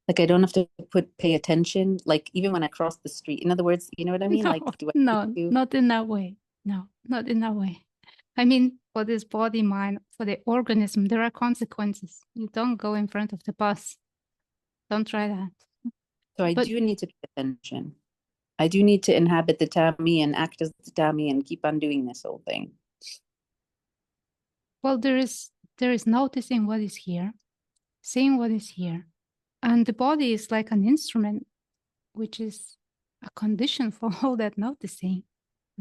like I don't have to pay attention, like even when I cross the street. In other words, you know what I mean? No, Like, do I no, need to? not in that way. No, not in that way. I mean, for this body, mind, for the organism, there are consequences. You don't go in front of the bus. Don't try that. So I But do need to pay attention. I do need to inhabit the Tammy and act as the Tammy and keep on doing this whole thing. well, there is noticing what is here, seeing what is here. And the body is like an instrument, which is a condition for all that noticing.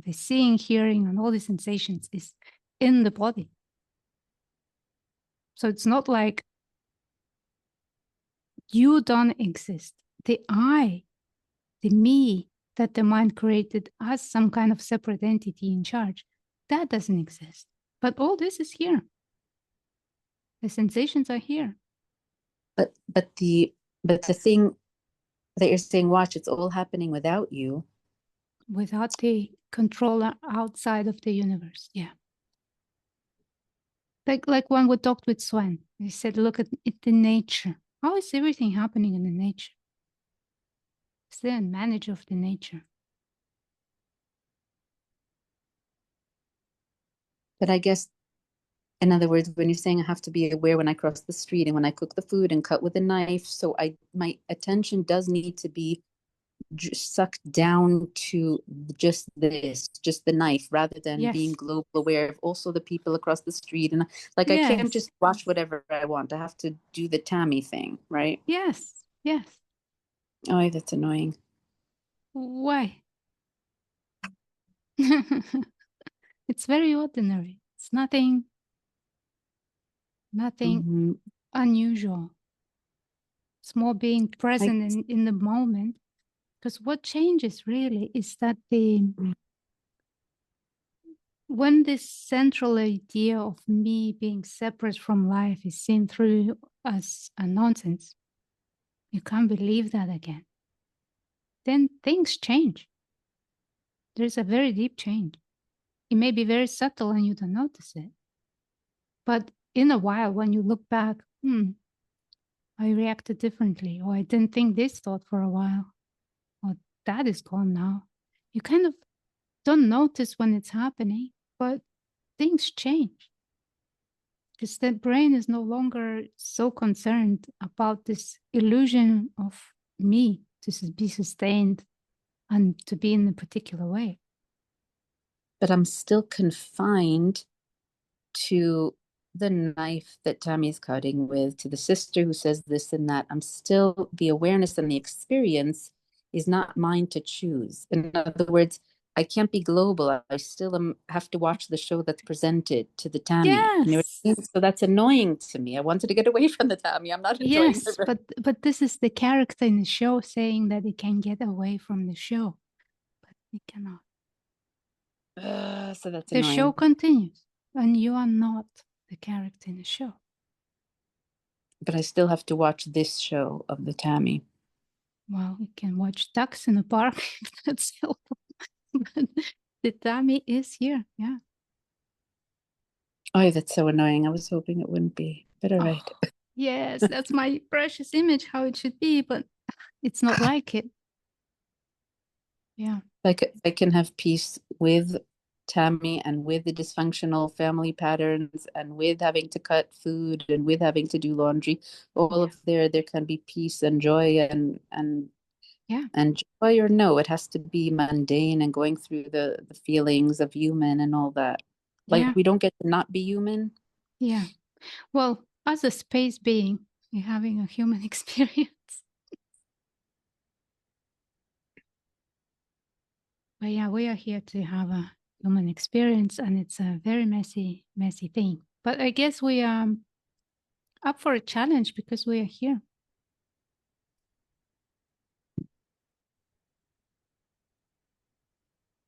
The seeing, hearing, and all the sensations is in the body. So it's not like you don't exist. The I, the me that the mind created as some kind of separate entity in charge, that doesn't exist. But all this is here. The sensations are here. But the thing that you're saying, watch, it's all happening without you. Without the controller outside of the universe. Yeah. Like when we talked with Sven, he said, look at it in nature. How is everything happening in the nature? It's the manager of the nature. But I guess, in other words, when you're saying I have to be aware when I cross the street and when I cook the food and cut with a knife, so my attention does need to be sucked down to just this, just the knife, rather than being global aware of also the people across the street. And like, I can't just watch whatever I want. I have to do the Tammy thing, right? Yes, yes. Oh, that's annoying. Why? It's very ordinary. It's nothing unusual. It's more being present in the moment. Because what changes really is that when this central idea of me being separate from life is seen through as a nonsense, you can't believe that again. Then things change. There's a very deep change. It may be very subtle and you don't notice it. But in a while, when you look back, I reacted differently, or I didn't think this thought for a while, or that is gone now. You kind of don't notice when it's happening, but things change. Because the brain is no longer so concerned about this illusion of me to be sustained and to be in a particular way. But I'm still confined to the knife that Tammy's cutting with, to the sister who says this and that. I'm still, the awareness and the experience is not mine to choose. In other words, I can't be global. I still have to watch the show that's presented to the Tammy. Yes. You know what I mean? So that's annoying to me. I wanted to get away from the Tammy. I'm not enjoying Yes, the but this is the character in the show saying that he can get away from the show, but he cannot. So that's the annoying. show continues, and you are not the character in the show. But I still have to watch this show of the Tammy. Well, you can watch ducks in the park if that's helpful. But the Tammy is here, yeah. Oh, that's so annoying. I was hoping it wouldn't be, but all right. Yes, that's my precious image, how it should be, but it's not like it. Yeah. Like I can have peace with Tammy and with the dysfunctional family patterns and with having to cut food and with having to do laundry, all of there can be peace and joy and Yeah. And joy, or no, it has to be mundane and going through the feelings of human and all that. Like Yeah. we don't get to not be human. Yeah. Well, as a space being, you're having a human experience. But yeah, we are here to have a human experience, and it's a very messy, messy thing. But I guess we are up for a challenge because we are here.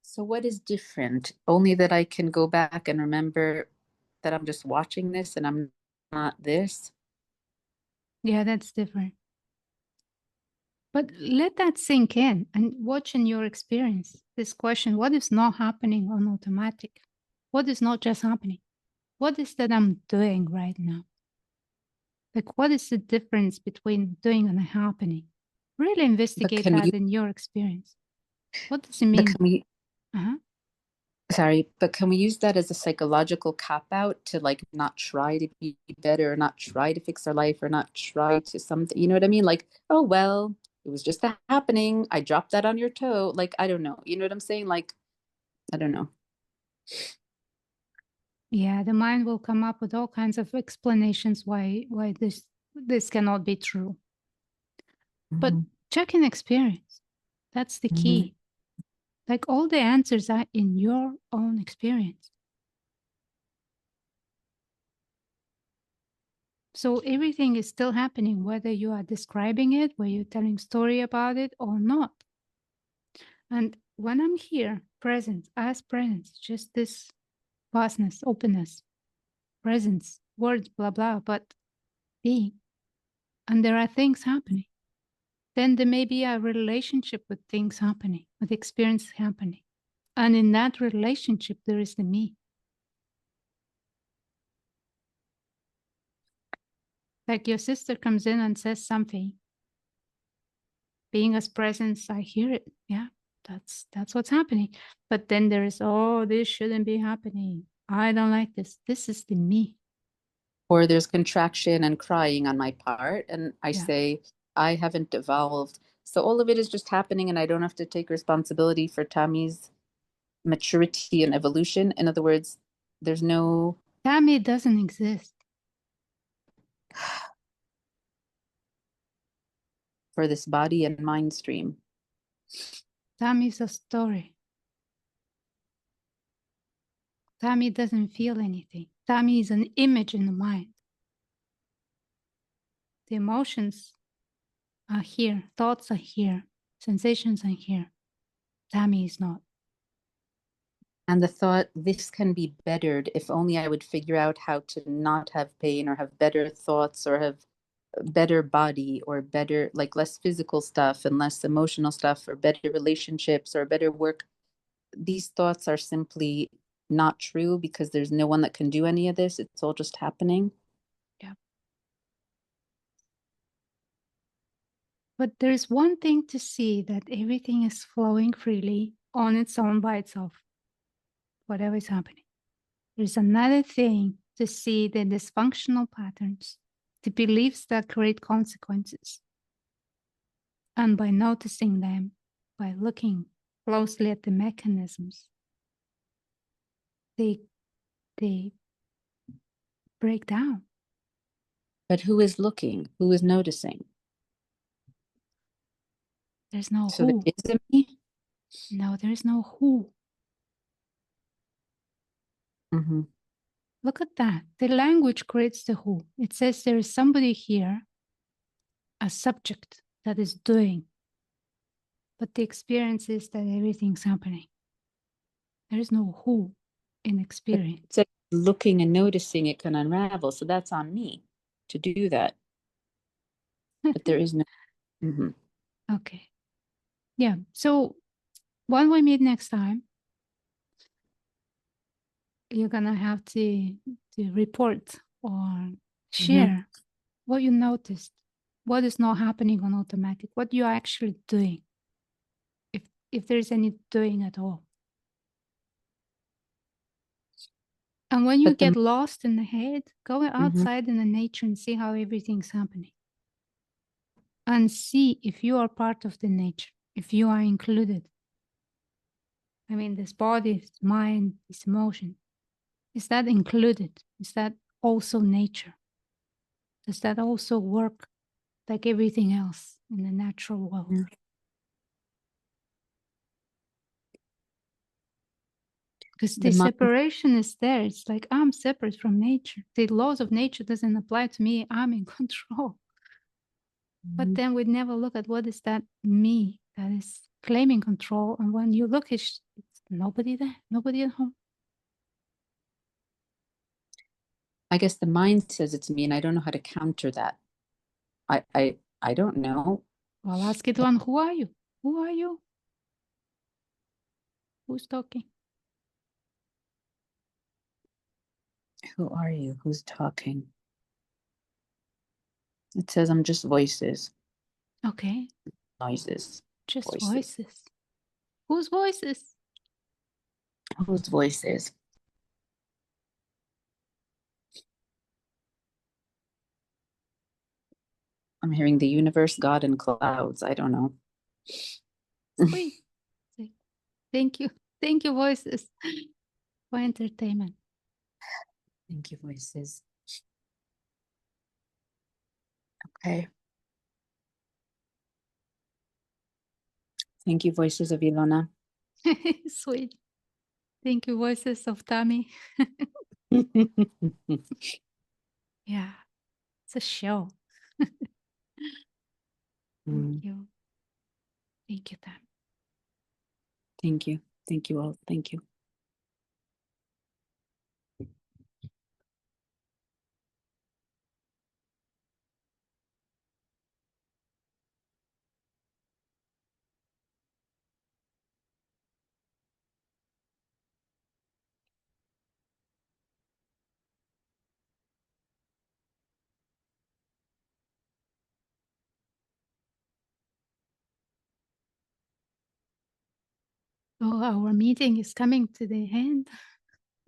So what is different? Only that I can go back and remember that I'm just watching this and I'm not this. Yeah, that's different. But let that sink in and watch in your experience this question: what is not happening on automatic? What is not just happening? What is that I'm doing right now? Like, what is the difference between doing and happening? Really investigate that in your experience. What does it mean? Sorry, but can we use that as a psychological cop out to like not try to be better, or not try to fix our life, or not try to something, you know what I mean? Like, oh, well, it was just happening. I dropped that on your toe. Like, I don't know. You know what I'm saying? Like, I don't know. Yeah, the mind will come up with all kinds of explanations why this cannot be true. But check in experience. That's the key. Like, all the answers are in your own experience. So everything is still happening, whether you are describing it, whether you're telling story about it or not. And when I'm here, present, as presence, just this vastness, openness, presence, words, blah, blah, but being. And there are things happening. Then there may be a relationship with things happening, with experience happening. And in that relationship, there is the me. Like your sister comes in and says something. Being as presence, I hear it. Yeah, that's what's happening. But then there is, oh, this shouldn't be happening. I don't like this. This is the me. Or there's contraction and crying on my part. And I say, I haven't evolved. So all of it is just happening, and I don't have to take responsibility for Tammy's maturity and evolution. In other words, there's no... Tammy doesn't exist. For this body and mind stream. Tammy is a story. Tammy doesn't feel anything. Tammy is an image in the mind. The emotions are here. Thoughts are here. Sensations are here. Tammy is not. And the thought, this can be bettered if only I would figure out how to not have pain or have better thoughts or have a better body or better, like less physical stuff and less emotional stuff or better relationships or better work. These thoughts are simply not true because there's no one that can do any of this. It's all just happening. Yeah. But there's one thing to see, that everything is flowing freely on its own by itself, whatever is happening. There's another thing to see the dysfunctional patterns, the beliefs that create consequences. And by noticing them, by looking closely at the mechanisms, they break down. But who is looking? Who is noticing? There's no So who. there is a me? No, there is no who. Mm-hmm. Look at that. The language creates the who. It says there is somebody here, a subject that is doing, but the experience is that everything's happening. There is no who in experience. So looking and noticing it can unravel. So that's on me to do that. But there is no. Mm-hmm. Okay. Yeah. So when we meet next time, you're gonna have to report or share what you noticed, what is not happening on automatic, what you're actually doing, if there's any doing at all. And when you get lost in the head, go outside in the nature and see how everything's happening. And see if you are part of the nature, if you are included. I mean, this body, this mind, this emotion, is that included? Is that also nature? Does that also work like everything else in the natural world? Because the separation is there. It's like, I'm separate from nature. The laws of nature doesn't apply to me. I'm in control. But then we never look at what is that me that is claiming control. And when you look, it's nobody there, nobody at home. I guess the mind says it's me, and I don't know how to counter that. I don't know. Well, ask it one, who are you? Who are you? Who's talking? Who are you? Who's talking? It says I'm just voices. Okay. Noises. Just voices. Whose voices? Whose voices? I'm hearing the universe, God, and clouds. I don't know. Sweet. Thank you. Thank you, voices, for entertainment. Thank you, voices. Okay. Thank you, voices of Ilona. Sweet. Thank you, voices of Tammy. Yeah, it's a show. Thank you. Thank you, Tammy. Thank you. Thank you all. Thank you. Oh, our meeting is coming to the end.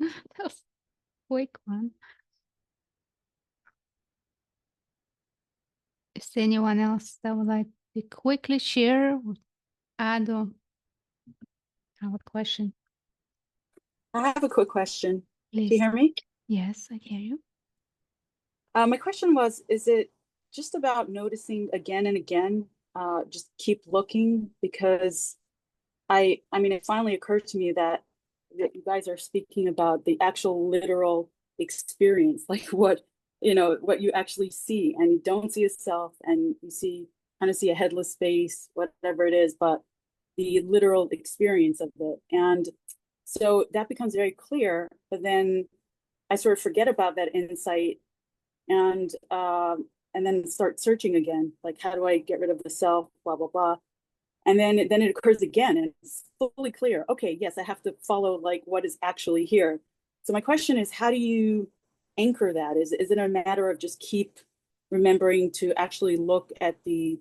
That was a quick one. Is there anyone else that would like to quickly share or add on our question? I have a quick question. Please. Do you hear me? Yes, I hear you. My question was, is it just about noticing again and again, just keep looking? Because I mean, it finally occurred to me that you guys are speaking about the actual literal experience, like what you actually see, and you don't see a self, and you kind of see a headless space, whatever it is, but the literal experience of it. And So that becomes very clear, but then I sort of forget about that insight and then start searching again, like how do I get rid of the self, blah blah blah, and then it occurs again, and it's fully clear. Okay, yes, I have to follow like what is actually here. So my question is, how do you anchor that? Is it a matter of just keep remembering to actually look at the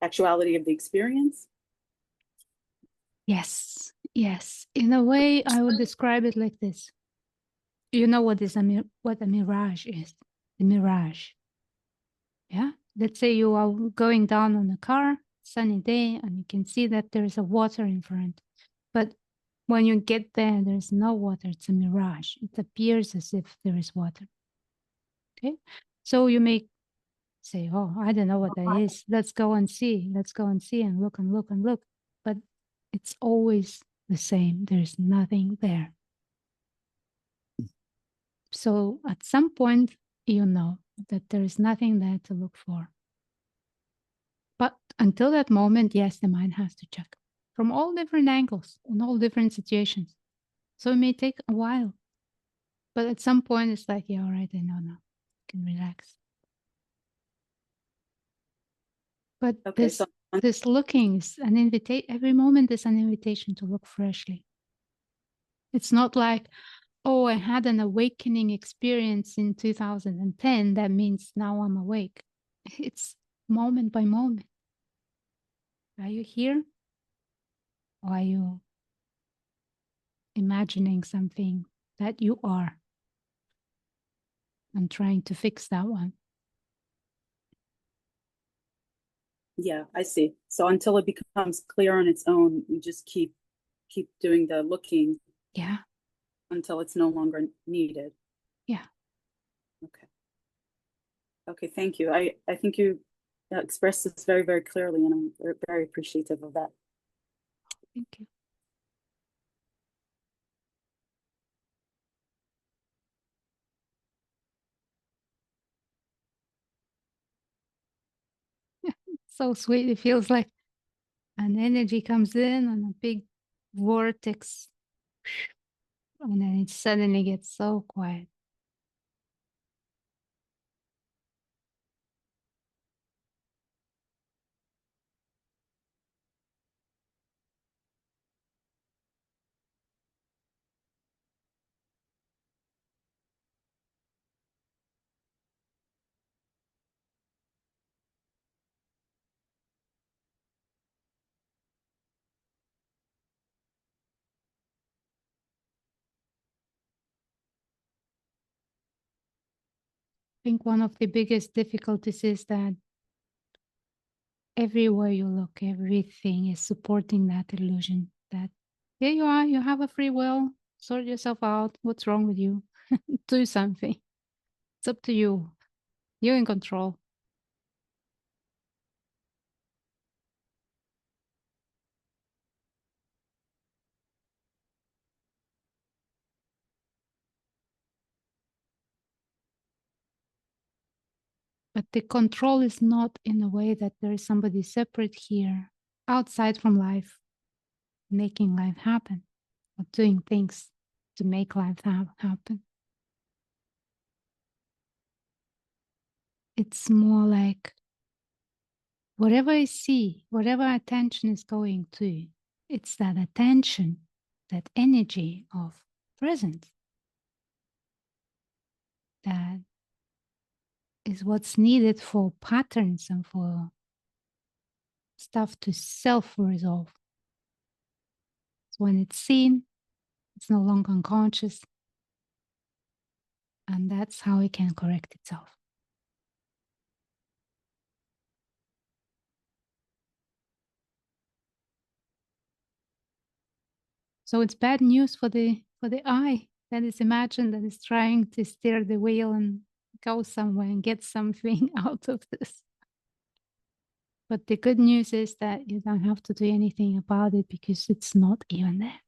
actuality of the experience? Yes, yes. In a way, I would describe it like this. You know what is what a mirage is? The mirage. Yeah. Let's say you are going down on a car, sunny day, and you can see that there is a water in front. But when you get there, there's no water. It's a mirage. It appears as if there is water. Okay. So you may say, oh, I don't know what that is. Let's go and see. Let's go and see and look and look and look. But it's always the same. There's nothing there. So at some point, you know that there is nothing there to look for. But until that moment, yes, the mind has to check from all different angles, in all different situations. So it may take a while. But at some point, it's like, yeah, all right, I know now. I can relax. But Okay, this looking is an invitation. Every moment is an invitation to look freshly. It's not like, oh, I had an awakening experience in 2010. That means now I'm awake. It's moment by moment. Are you here? Or are you imagining something that you are and trying to fix that one? yeah, I see. So until it becomes clear on its own, you just keep doing the looking. Yeah. Until it's no longer needed. Yeah. Okay. Okay, thank you. I think you expressed this very, very clearly, and I'm very, very appreciative of that. Thank you. So sweet. It feels like an energy comes in and a big vortex, and then it suddenly gets so quiet. I think one of the biggest difficulties is that everywhere you look, everything is supporting that illusion that here you are, you have a free will, sort yourself out. What's wrong with you? Do something. It's up to you. You're in control. But the control is not in a way that there is somebody separate here, outside from life, making life happen, or doing things to make life happen. It's more like whatever I see, whatever attention is going to, it's that attention, that energy of presence that is what's needed for patterns and for stuff to self-resolve. So when it's seen, it's no longer unconscious, and that's how it can correct itself. So it's bad news for the eye that is imagined, that is trying to steer the wheel and go somewhere and get something out of this. But the good news is that you don't have to do anything about it because it's not even there.